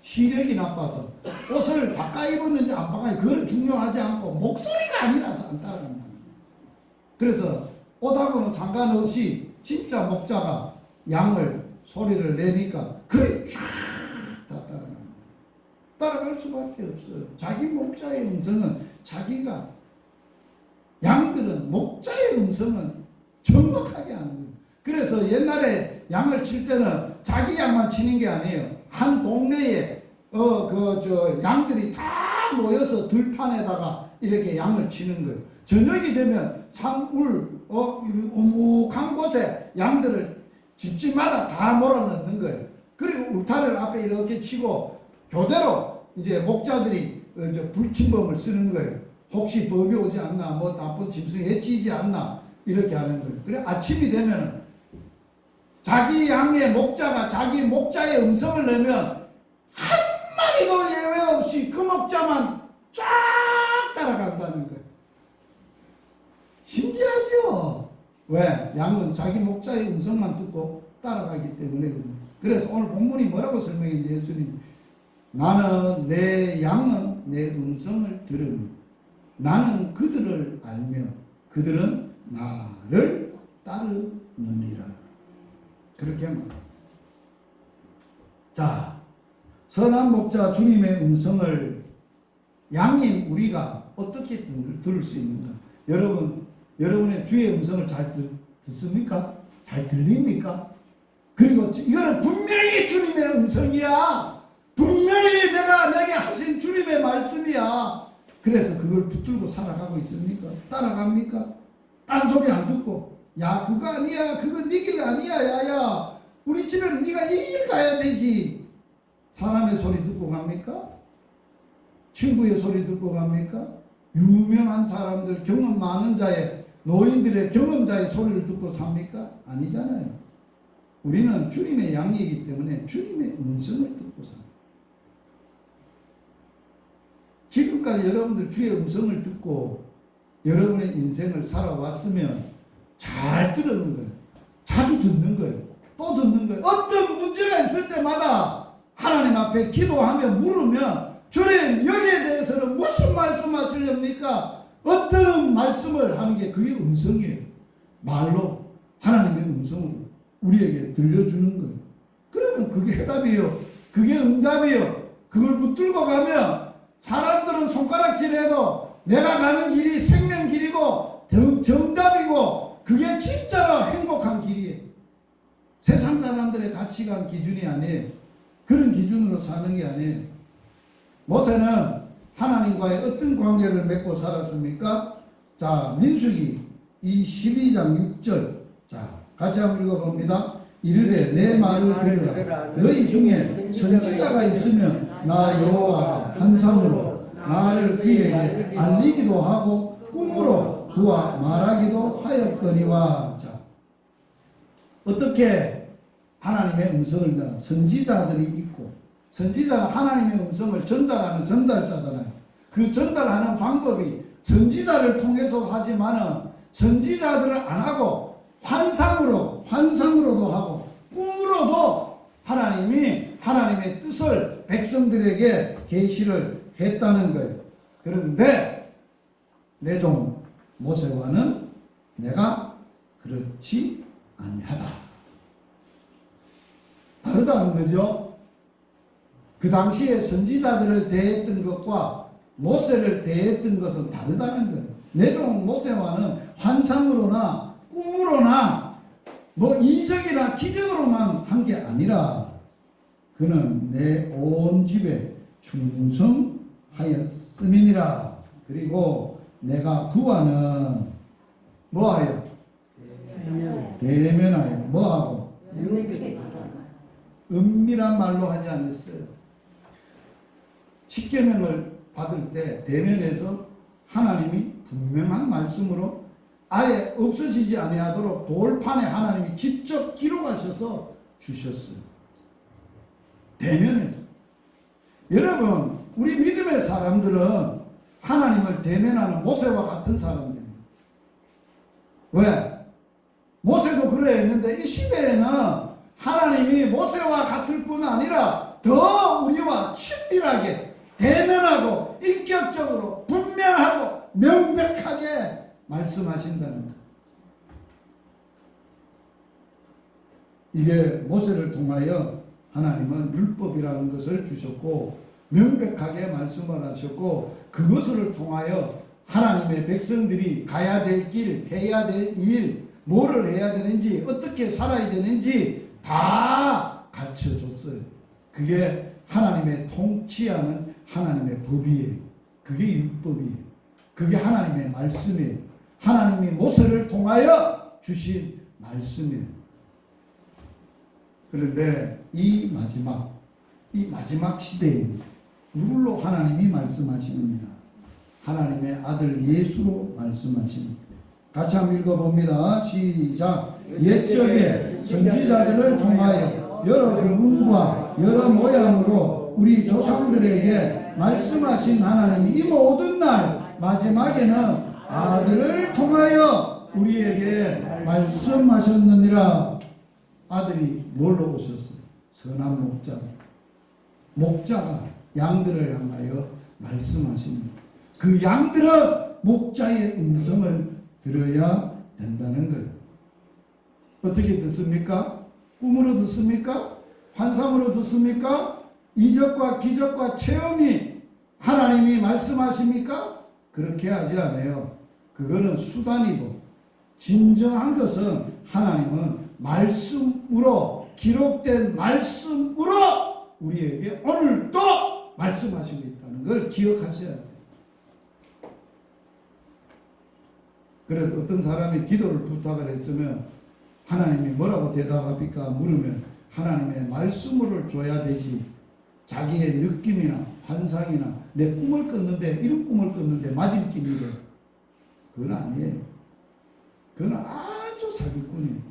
시력이 나빠서 옷을 바꿔 입었는지 안 바꿔 입었는지 그건 중요하지 않고 목소리가 아니라서 안 따라간다. 그래서 옷하고는 상관없이 진짜 목자가 양을 소리를 내니까 그래 쫙 다 따라간다. 따라갈 수밖에 없어요. 자기 목자의 음성은 양들은 목자의 음성은 정확하게 아는 거예요. 그래서 옛날에 양을 칠 때는 자기 양만 치는 게 아니에요. 한 동네에 양들이 다 모여서 들판에다가 이렇게 양을 치는 거예요. 저녁이 되면 산울 오목한 곳에 양들을 집집마다 다 몰아넣는 거예요. 그리고 울타리를 앞에 이렇게 치고 교대로 이제 목자들이 불침범을 쓰는 거예요. 혹시 법이 오지 않나, 뭐 나쁜 짐승이 해치지 않나 이렇게 하는 거예요. 그래 아침이 되면 자기 양의 목자가 자기 목자의 음성을 내면 한 마리도 예외 없이 그 목자만 쫙 따라간다는 거예요. 신기하죠? 왜? 양은 자기 목자의 음성만 듣고 따라가기 때문에. 그래서 오늘 본문이 뭐라고 설명했는지 예수님, 나는 내 양은 내 음성을 들으니 나는 그들을 알며 그들은 나를 따르느니라. 그렇게 합니다. 자, 선한 목자 주님의 음성을 양인 우리가 어떻게 들을 수 있는가? 여러분의 주의 음성을 잘 듣습니까? 잘 들립니까? 그리고 이거는 분명히 주님의 음성이야. 분명히 내게 하신 주님의 말씀이야. 그래서 그걸 붙들고 살아가고 있습니까? 따라갑니까? 딴 소리 안 듣고, 야 그거 아니야, 그거 네 길 아니야, 야야 우리 집에는 네가 이 길 가야 되지. 사람의 소리 듣고 갑니까? 친구의 소리 듣고 갑니까? 유명한 사람들, 경험 많은 자의, 노인들의 경험자의 소리를 듣고 삽니까? 아니잖아요. 우리는 주님의 양이기 때문에 주님의 음성을 듣고 삽니다. 지금까지 여러분들 주의 음성을 듣고 여러분의 인생을 살아왔으면 잘 들었는 거예요. 자주 듣는 거예요. 또 듣는 거예요. 어떤 문제가 있을 때마다 하나님 앞에 기도하며 물으면 주님 여기에 대해서는 무슨 말씀하시렵니까? 어떤 말씀을 하는 게 그게 음성이에요. 말로 하나님의 음성으로 우리에게 들려주는 거예요. 그러면 그게 해답이에요. 그게 응답이에요. 그걸 붙들고 가면 사람들은 손가락질해도 내가 가는 길이 생명길이고 정답이고 그게 진짜로 행복한 길이에요. 세상 사람들의 가치관 기준이 아니에요. 그런 기준으로 사는 게 아니에요. 모세는 하나님과의 어떤 관계를 맺고 살았습니까? 자, 민수기 이 12장 6절. 자, 같이 한번 읽어봅니다. 이르되 내 말을 들으라. 너희 중에 선지자가 있으면 나 여호와가 환상으로 나를 그에게 알리기도 하고 꿈으로 그와 말하기도 하였거니와. 자, 어떻게 하나님의 음성을 듣는 선지자들이 있고, 선지자는 하나님의 음성을 전달하는 전달자잖아요. 그 전달하는 방법이 선지자를 통해서 하지만은 선지자들을 안 하고 환상으로도 하고 꿈으로도 하나님이 하나님의 뜻을 백성들에게 계시를 했다는 거예요. 그런데 내 종 모세와는 내가 그렇지 아니하다. 다르다는 거죠. 그 당시에 선지자들을 대했던 것과 모세를 대했던 것은 다르다는 거예요. 내 종 모세와는 환상으로나 꿈으로나 뭐 이적이나 기적으로만 한 게 아니라 그는 내 온 집에 충성하였음이니라. 그리고 내가 그와는 뭐하여? 대면하여 뭐하고? 은밀한 말로 하지 않았어요. 십계명을 받을 때 대면에서 하나님이 분명한 말씀으로 아예 없어지지 아니하도록 돌판에 하나님이 직접 기록하셔서 주셨어요. 대면에서. 여러분, 우리 믿음의 사람들은 하나님을 대면하는 모세와 같은 사람들입니다. 왜? 모세도 그래 했는데 이 시대에는 하나님이 모세와 같을 뿐 아니라 더 우리와 친밀하게 대면하고 인격적으로 분명하고 명백하게 말씀하신다는 것. 이게 모세를 통하여 하나님은 율법이라는 것을 주셨고 명백하게 말씀을 하셨고 그것을 통하여 하나님의 백성들이 가야 될 길, 해야 될 일, 뭐를 해야 되는지, 어떻게 살아야 되는지 다 가르쳐줬어요. 그게 하나님의 통치하는 하나님의 법이에요. 그게 율법이에요. 그게 하나님의 말씀이에요. 하나님이 모세를 통하여 주신 말씀이에요. 그런데 이 마지막 시대에 누굴로 하나님이 말씀하시느냐? 하나님의 아들 예수로 말씀하십니다. 같이 한번 읽어봅니다. 시작. 옛적에 선지자들을 통하여 여러 군과 여러 모양으로 우리 조상들에게 말씀하신 하나님이 이 모든 날 마지막에는 아들을 통하여 우리에게 말씀하셨느니라. 아들이 뭘로 오셨어요? 선한 목자가 양들을 향하여 말씀하십니다. 그 양들은 목자의 음성을 들어야 된다는 거예요. 어떻게 듣습니까? 꿈으로 듣습니까? 환상으로 듣습니까? 이적과 기적과 체험이 하나님이 말씀하십니까? 그렇게 하지 않아요. 그거는 수단이고, 진정한 것은 하나님은 말씀으로, 기록된 말씀으로 우리에게 오늘도 말씀하시고 있다는 걸 기억하셔야 돼요. 그래서 어떤 사람이 기도를 부탁을 했으면 하나님이 뭐라고 대답합니까? 물으면 하나님의 말씀을 줘야 되지, 자기의 느낌이나 환상이나 내 꿈을 꿨는데, 이런 꿈을 꿨는데 맞을낌이 돼. 그건 아니에요. 그건 아주 사기꾼이에요.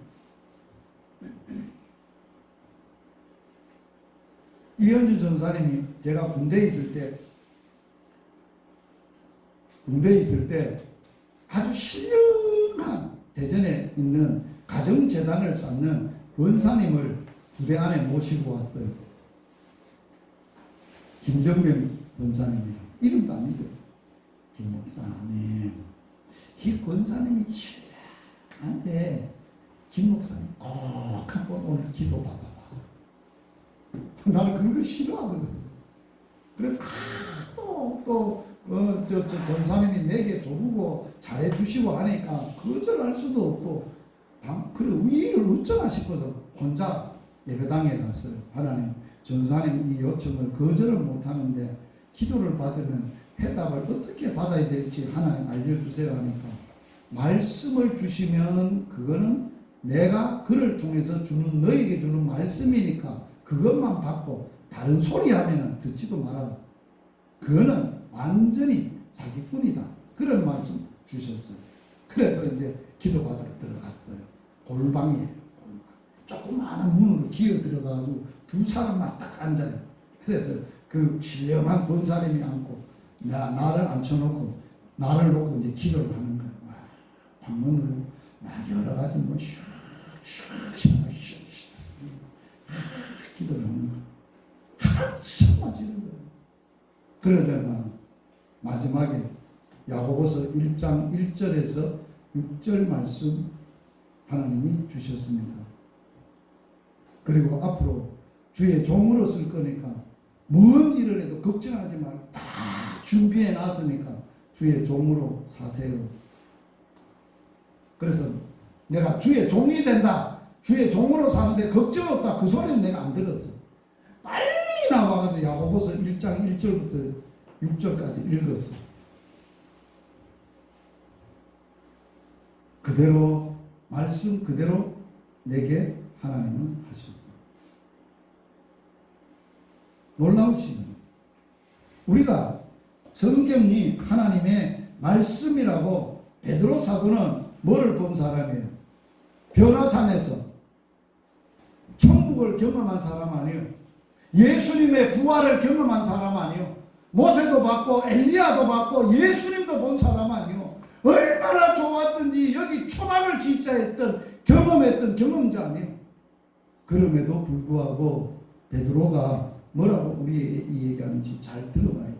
이현주 전사님이 제가 군대에 있을 때 아주 신령한 대전에 있는 가정재단을 쌓는 권사님을 부대 안에 모시고 왔어요. 김정명 권사님이요. 이름도 안 믿어요. 김 목사님. 이 권사님이 신령한데 김 목사님 꼭 한번 오늘 기도 받아봐. 나는 그런 걸 싫어하거든. 그래서 전사님이 내게 조르고 잘해주시고 하니까 거절할 수도 없고, 그래 위를 어쩌나 싶어서 혼자 예배당에 갔어요. 하나님, 전사님 이 요청을 거절을 못하는데 기도를 받으면 해답을 어떻게 받아야 될지 하나님 알려주세요 하니까, 말씀을 주시면 그거는 내가 그를 통해서 주는, 너에게 주는 말씀이니까 그것만 받고 다른 소리 하면은 듣지도 말아라. 그거는 완전히 자기뿐이다. 그런 말씀 주셨어요. 그래서 이제 기도받으러 들어갔어요. 골방이에요. 골방. 조그마한 문으로 기어 들어가가지고 두 사람만 딱 앉아요. 그래서 그 신령한 권사님이 앉고 나를 앉혀놓고 나를 놓고 이제 기도를 하는 거예요. 방문으로 막 여러 가지 뭐 기도를 하는 거예요. 한참 맞지는 거예요. 그러다가 마지막에 야고보서 1장 1절에서 6절 말씀 하나님이 주셨습니다. 그리고 앞으로 주의 종으로 쓸 거니까 뭔 일을 해도 걱정하지 말고 다 준비해 놨으니까 주의 종으로 사세요. 그래서 내가 주의 종이 된다, 주의 종으로 사는데 걱정 없다, 그 소리는 내가 안 들었어. 빨리 나와가지고 야고보서 1장 1절부터 6절까지 읽었어. 그대로 말씀 그대로 내게 하나님은 하셨어. 놀라우시죠? 우리가 성경이 하나님의 말씀이라고, 베드로 사도는 뭐를 본 사람이에요? 변화산에서 천국을 경험한 사람 아니에요. 예수님의 부활을 경험한 사람 아니에요. 모세도 봤고 엘리야도 봤고 예수님도 본 사람 아니에요. 얼마나 좋았든지 여기 초막을 짓자 했던, 경험했던 경험자 아니에요. 그럼에도 불구하고 베드로가 뭐라고 우리에게 이 얘기하는지 잘 들어봐야 돼요.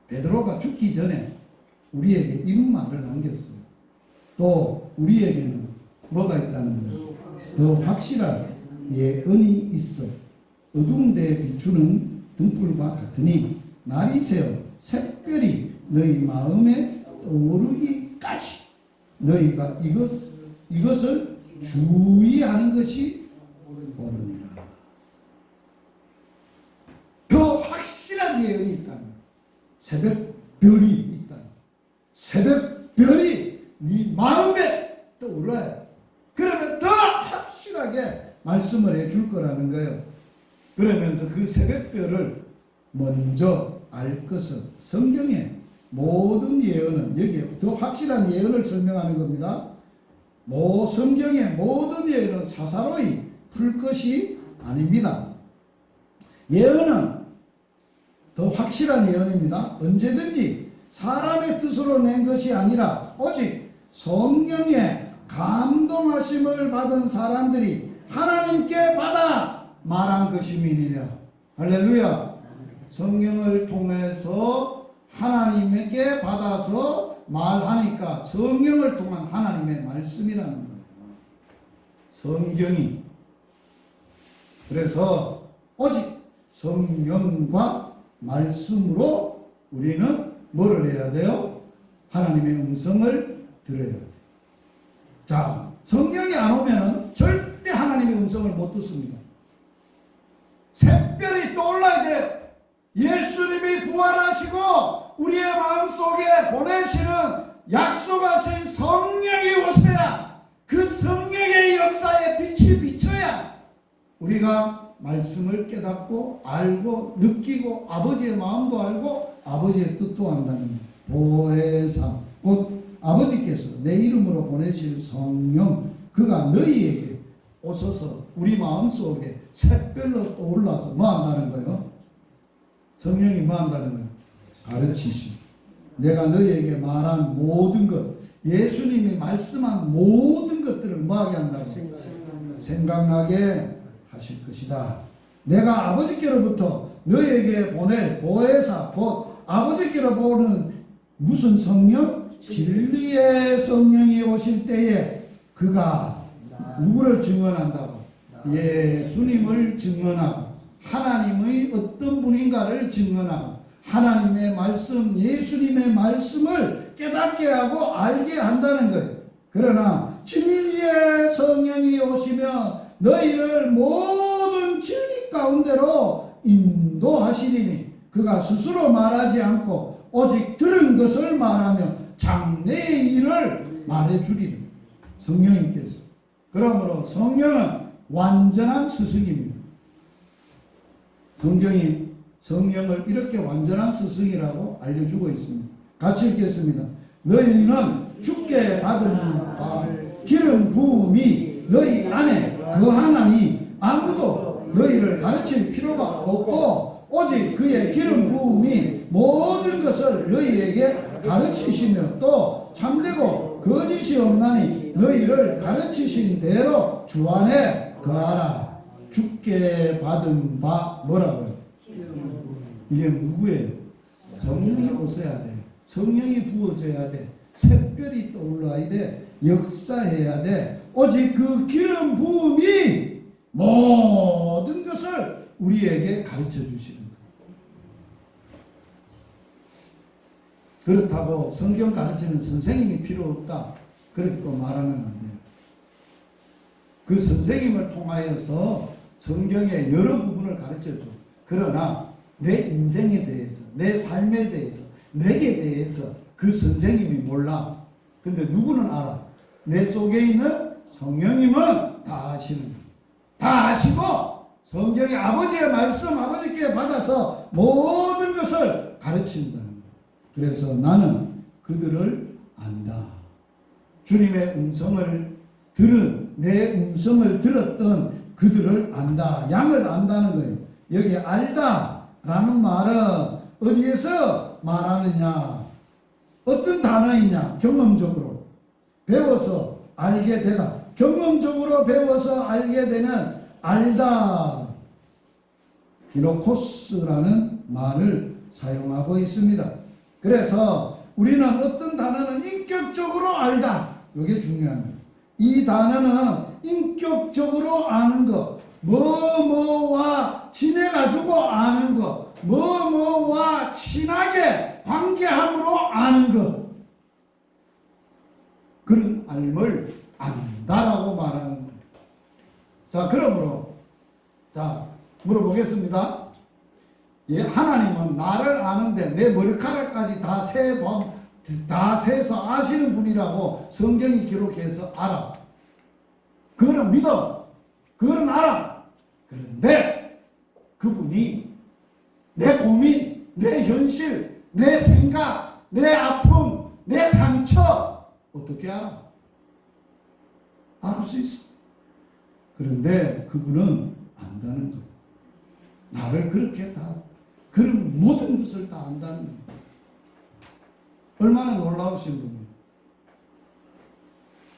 베드로가 죽기 전에 우리에게 이런 말을 남겼어요. 또 우리에게는 뭐가 있다는 거예요? 더 확실한 예언이 있어 어두운 데에 비추는 등불과 같으니 날이 새어 새별이 너희 마음에 떠오르기까지 너희가 이것을 주의하는 것이 옳으니라. 더 확실한 예언이 있다. 새벽별이 있다. 새벽별이 네 마음에 떠올라요. 그러면 더 확실하게 말씀을 해줄 거라는 거예요. 그러면서 그 새벽별을 먼저 알 것은 성경의 모든 예언은 여기에 더 확실한 예언을 설명하는 겁니다. 성경의 모든 예언은 사사로이 풀 것이 아닙니다. 예언은 더 확실한 예언입니다. 언제든지 사람의 뜻으로 낸 것이 아니라 오직 성령의 감동하심을 받은 사람들이 하나님께 받아 말한 것임이니라. 할렐루야. 성령을 통해서 하나님에게 받아서 말하니까 성령을 통한 하나님의 말씀이라는 거예요. 성경이. 그래서 오직 성령과 말씀으로 우리는 뭐를 해야 돼요? 하나님의 음성을 들어야 돼요. 자, 성경이 안 오면은 절대 하나님의 음성을 못 듣습니다. 샛별이 떠올라야 돼요. 예수님이 부활하시고 우리의 마음속에 보내시는 약속하신 성령이 오셔야 그 성령의 역사에 빛이 비쳐야 우리가 말씀을 깨닫고 알고 느끼고 아버지의 마음도 알고 아버지의 뜻도 안다는 보혜사, 곧 아버지께서 내 이름으로 보내실 성령, 그가 너희에게 오셔서 우리 마음속에 샛별로 떠올라서 뭐 한다는 거예요? 성령이 뭐 한다는 거예요? 가르치시. 내가 너희에게 말한 모든 것, 예수님이 말씀한 모든 것들을 뭐 하게 한다고? 생각나게 하실 것이다. 내가 아버지께로부터 너희에게 보낼 보혜사, 곧 아버지께로 보는 무슨 성령? 진리의 성령이 오실 때에 그가 누구를 증언한다고? 예수님을 증언하고 하나님의 어떤 분인가를 증언하고 하나님의 말씀, 예수님의 말씀을 깨닫게 하고 알게 한다는 거예요. 그러나 진리의 성령이 오시면 너희를 모든 진리 가운데로 인도하시리니 그가 스스로 말하지 않고 오직 들은 것을 말하며 장래의 일을 말해주리니. 성령님께서. 그러므로 성령은 완전한 스승입니다. 성경이 성령을 이렇게 완전한 스승이라고 알려주고 있습니다. 같이 읽겠습니다. 너희는 주께 받은 바 기름 부음이 너희 안에 거하나니 아무도 너희를 가르칠 필요가 없고 오직 그의 기름 부음이 모든 것을 너희에게 가르치시며 또 참되고 거짓이 없나니 너희를 가르치신 대로 주 안에 거하라. 주께 받은 바 뭐라고요? 이게 누구예요? 성령이 오셔야 돼. 성령이 부어져야 돼. 샛별이 떠올라야 돼. 역사해야 돼. 오직 그 기름 부음이 모든 것을 우리에게 가르쳐 주시는 거예요. 그렇다고 성경 가르치는 선생님이 필요 없다. 그렇게 또 말하면 안 돼요. 그 선생님을 통하여서 성경의 여러 부분을 가르쳐줘. 그러나 내 인생에 대해서, 내 삶에 대해서, 내게 대해서 그 선생님이 몰라. 근데 누구는 알아? 내 속에 있는 성령님은 다 아시는 거예요. 다 아시고 성경의 아버지의 말씀, 아버지께 받아서 모든 것을 가르친다는 거예요. 그래서 나는 그들을 안다. 주님의 음성을 들은, 내 음성을 들었던 그들을 안다. 양을 안다는 거예요. 여기 알다 라는 말은 어디에서 말하느냐? 어떤 단어이냐? 경험적으로 배워서 알게 되다. 경험적으로 배워서 알게 되는 알다. 기노코스라는 말을 사용하고 있습니다. 그래서 우리는 어떤 단어는 인격적으로 알다. 이게 중요합니다. 이 단어는 인격적으로 아는 것, 뭐뭐와 지내가지고 아는 것, 뭐뭐와 친하게 관계함으로 아는 것, 그런 알을 아는 안다라고 말하는 거예요. 자, 그러므로 자 물어보겠습니다. 예, 하나님은 나를 아는데 내 머리카락까지 다 세서 아시는 분이라고 성경이 기록해서 알아. 그거는 믿어. 그거는 알아. 그런데 그분이 내 고민, 내 현실, 내 생각, 내 아픔, 내 상처 어떻게 알아? 알 수 있어. 그런데 그분은 안다는 거예요. 나를 그렇게 다 그런 모든 것을 다 안다는 거예요. 얼마나 놀라우신 분이에요.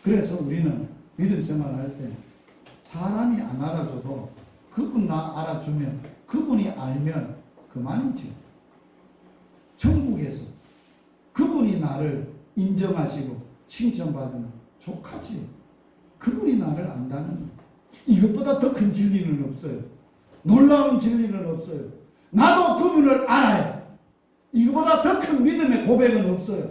그래서 우리는 믿음 생활할 때 사람이 안 알아줘도 그분 나 알아주면 그분이 알면 그만이지. 천국에서 그분이 나를 인정하시고 칭찬받으면 족하지. 그분이 나를 안다는 거예요. 이것보다 더 큰 진리는 없어요. 놀라운 진리는 없어요. 나도 그분을 알아요. 이거보다 더 큰 믿음의 고백은 없어요.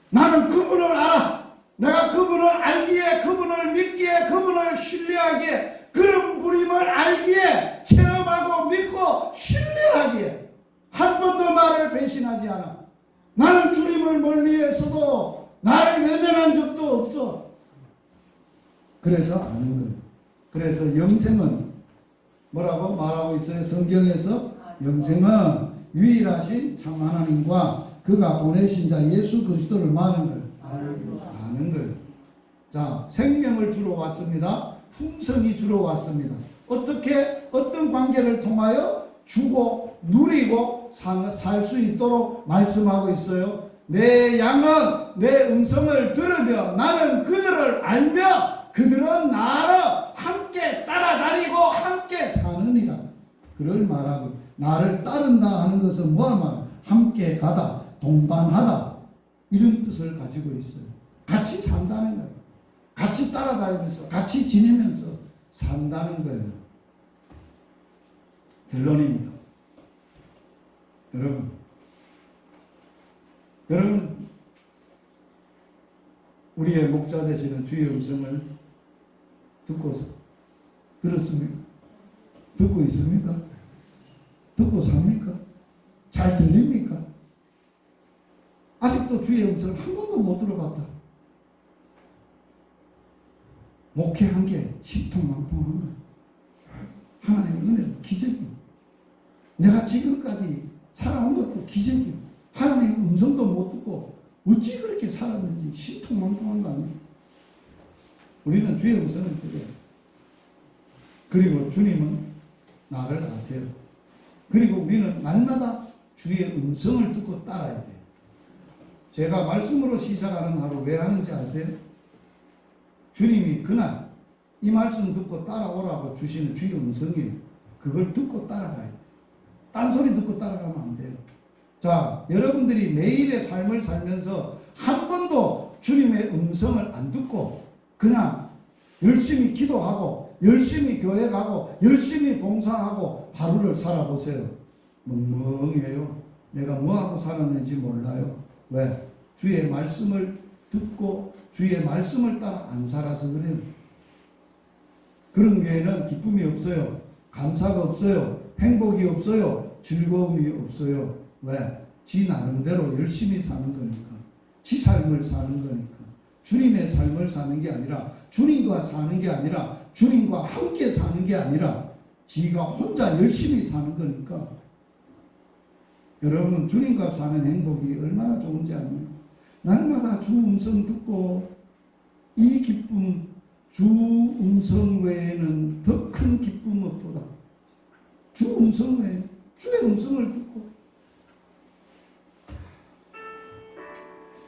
나는 그분을 알아. 내가 그분을 알기에, 그분을 믿기에, 그분을 신뢰하기에, 그런 분임을 알기에, 체험하고 믿고 신뢰하기에 한 번도 나를 배신하지 않아. 나는 주님을 멀리해서도 나를 외면한 적도 없어. 그래서 아는 거예요. 그래서 영생은 뭐라고 말하고 있어요? 성경에서 영생은 유일하신 참 하나님과 그가 보내신 자 예수 그리스도를 말하는 거예요. 아는 거예요. 자, 생명을 주러 왔습니다. 풍성이 주러 왔습니다. 어떻게 어떤 관계를 통하여 주고 누리고 살 수 있도록 말씀하고 있어요. 내 양은 내 음성을 들으며 나는 그들을 알며 그들은 나를 함께 따라다니고 함께 사느니라. 그를 말하고 나를 따른다 하는 것은 뭐하면 함께 가다, 동반하다 이런 뜻을 가지고 있어요. 같이 산다는 거예요. 같이 따라다니면서 같이 지내면서 산다는 거예요. 결론입니다. 여러분 우리의 목자 되시는 주의 음성을 들었습니까? 듣고 있습니까? 듣고 삽니까? 잘 들립니까? 아직도 주의 음성을 한 번도 못 들어봤다. 목회한 게 신통망통한 거야. 하나님의 은혜는 기적이야. 내가 지금까지 살아온 것도 기적이야. 하나님의 음성도 못 듣고 어찌 그렇게 살았는지 신통망통한 거 아니야? 우리는 주의 음성을 들어요. 그리고 주님은 나를 아세요. 그리고 우리는 날마다 주의 음성을 듣고 따라야 돼요. 제가 말씀으로 시작하는 하루 왜 하는지 아세요? 주님이 그날 이 말씀 듣고 따라오라고 주시는 주의 음성이에요. 그걸 듣고 따라가야 돼요. 딴소리 듣고 따라가면 안 돼요. 자, 여러분들이 매일의 삶을 살면서 한 번도 주님의 음성을 안 듣고 그냥 열심히 기도하고 열심히 교회 가고 열심히 봉사하고 하루를 살아보세요. 멍멍해요. 내가 뭐하고 살았는지 몰라요. 왜? 주의 말씀을 듣고 주의 말씀을 따라 안 살아서 그래요. 그런 교회는 기쁨이 없어요. 감사가 없어요. 행복이 없어요. 즐거움이 없어요. 왜? 지 나름대로 열심히 사는 거니까. 지 삶을 사는 거니까. 주님의 삶을 사는 게 아니라 주님과 사는 게 아니라 주님과 함께 사는 게 아니라 지가 혼자 열심히 사는 거니까. 여러분 주님과 사는 행복이 얼마나 좋은지 아니에요? 날마다 주 음성 듣고 이 기쁨 주 음성 외에는 더 큰 기쁨 없도다. 주 음성 외에 주의 음성을 듣고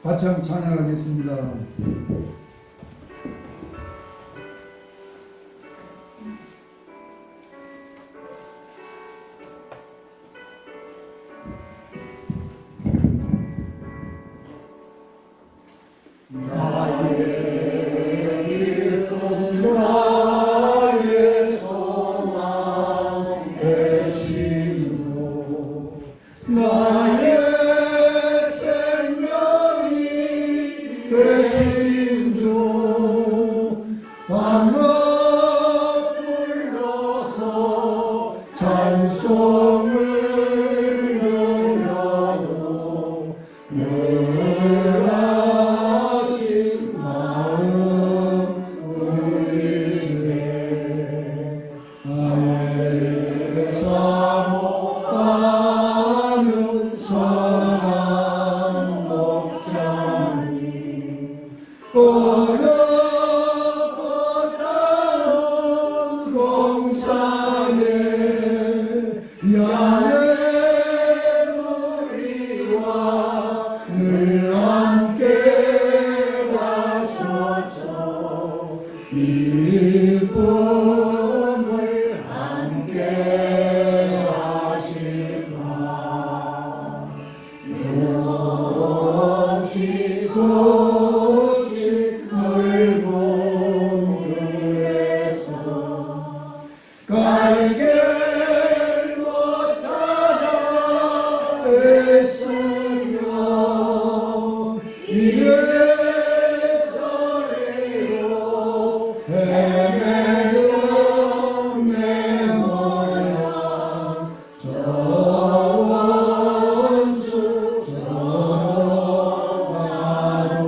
같이 한번 찬양하겠습니다. 나의 생명이 되신 꽃이 넓은 들에서 갈길 못 찾아 애쓰며 이래저래로 헤매는 내 모양 저 원수 저로 가로라.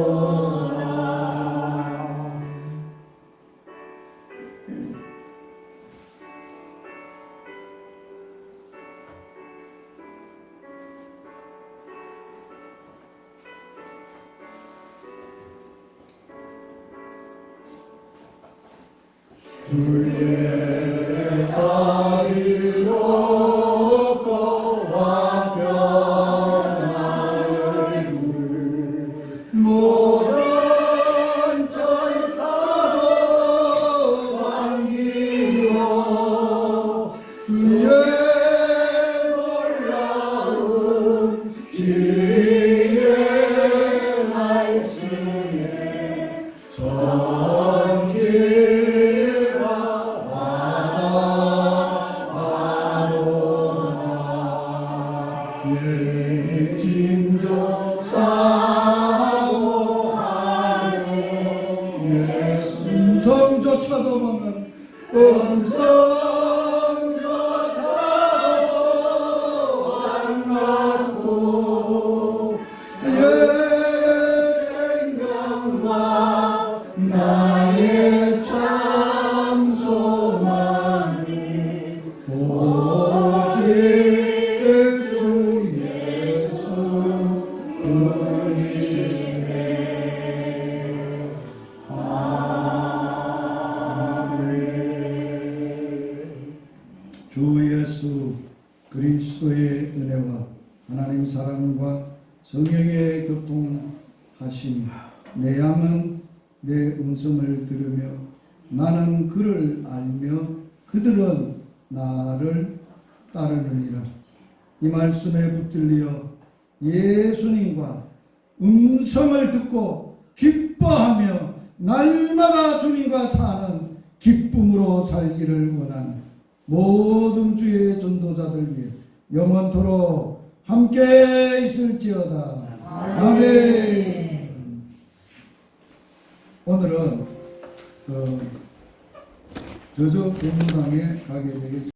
주의 자리로 거와 변화를 모든 천사로 반기며 주의 놀라운 진리의 말씀에 전기가 와닿아오나 예 진정 사모하는 예수 음성조차도 없는 음성조차도 안 맞고 예 생각과 나의 참 소망이 오직 주 예수 뿐이시세. 아멘. 주 예수 그리스도의 은혜와 하나님 사랑과 성령의 교통하심 내 양은 내 음성을 들으며 나는 그를 알며 그들은 나를 따르느니라. 이 말씀에 붙들려 예수님과 음성을 듣고 기뻐하며 날마다 주님과 사는 기쁨으로 살기를 원하는 모든 주의 전도자들 위해 영원토록 함께 있을지어다. 아멘. 오늘은 저저 공무당에 가게 되겠습니다.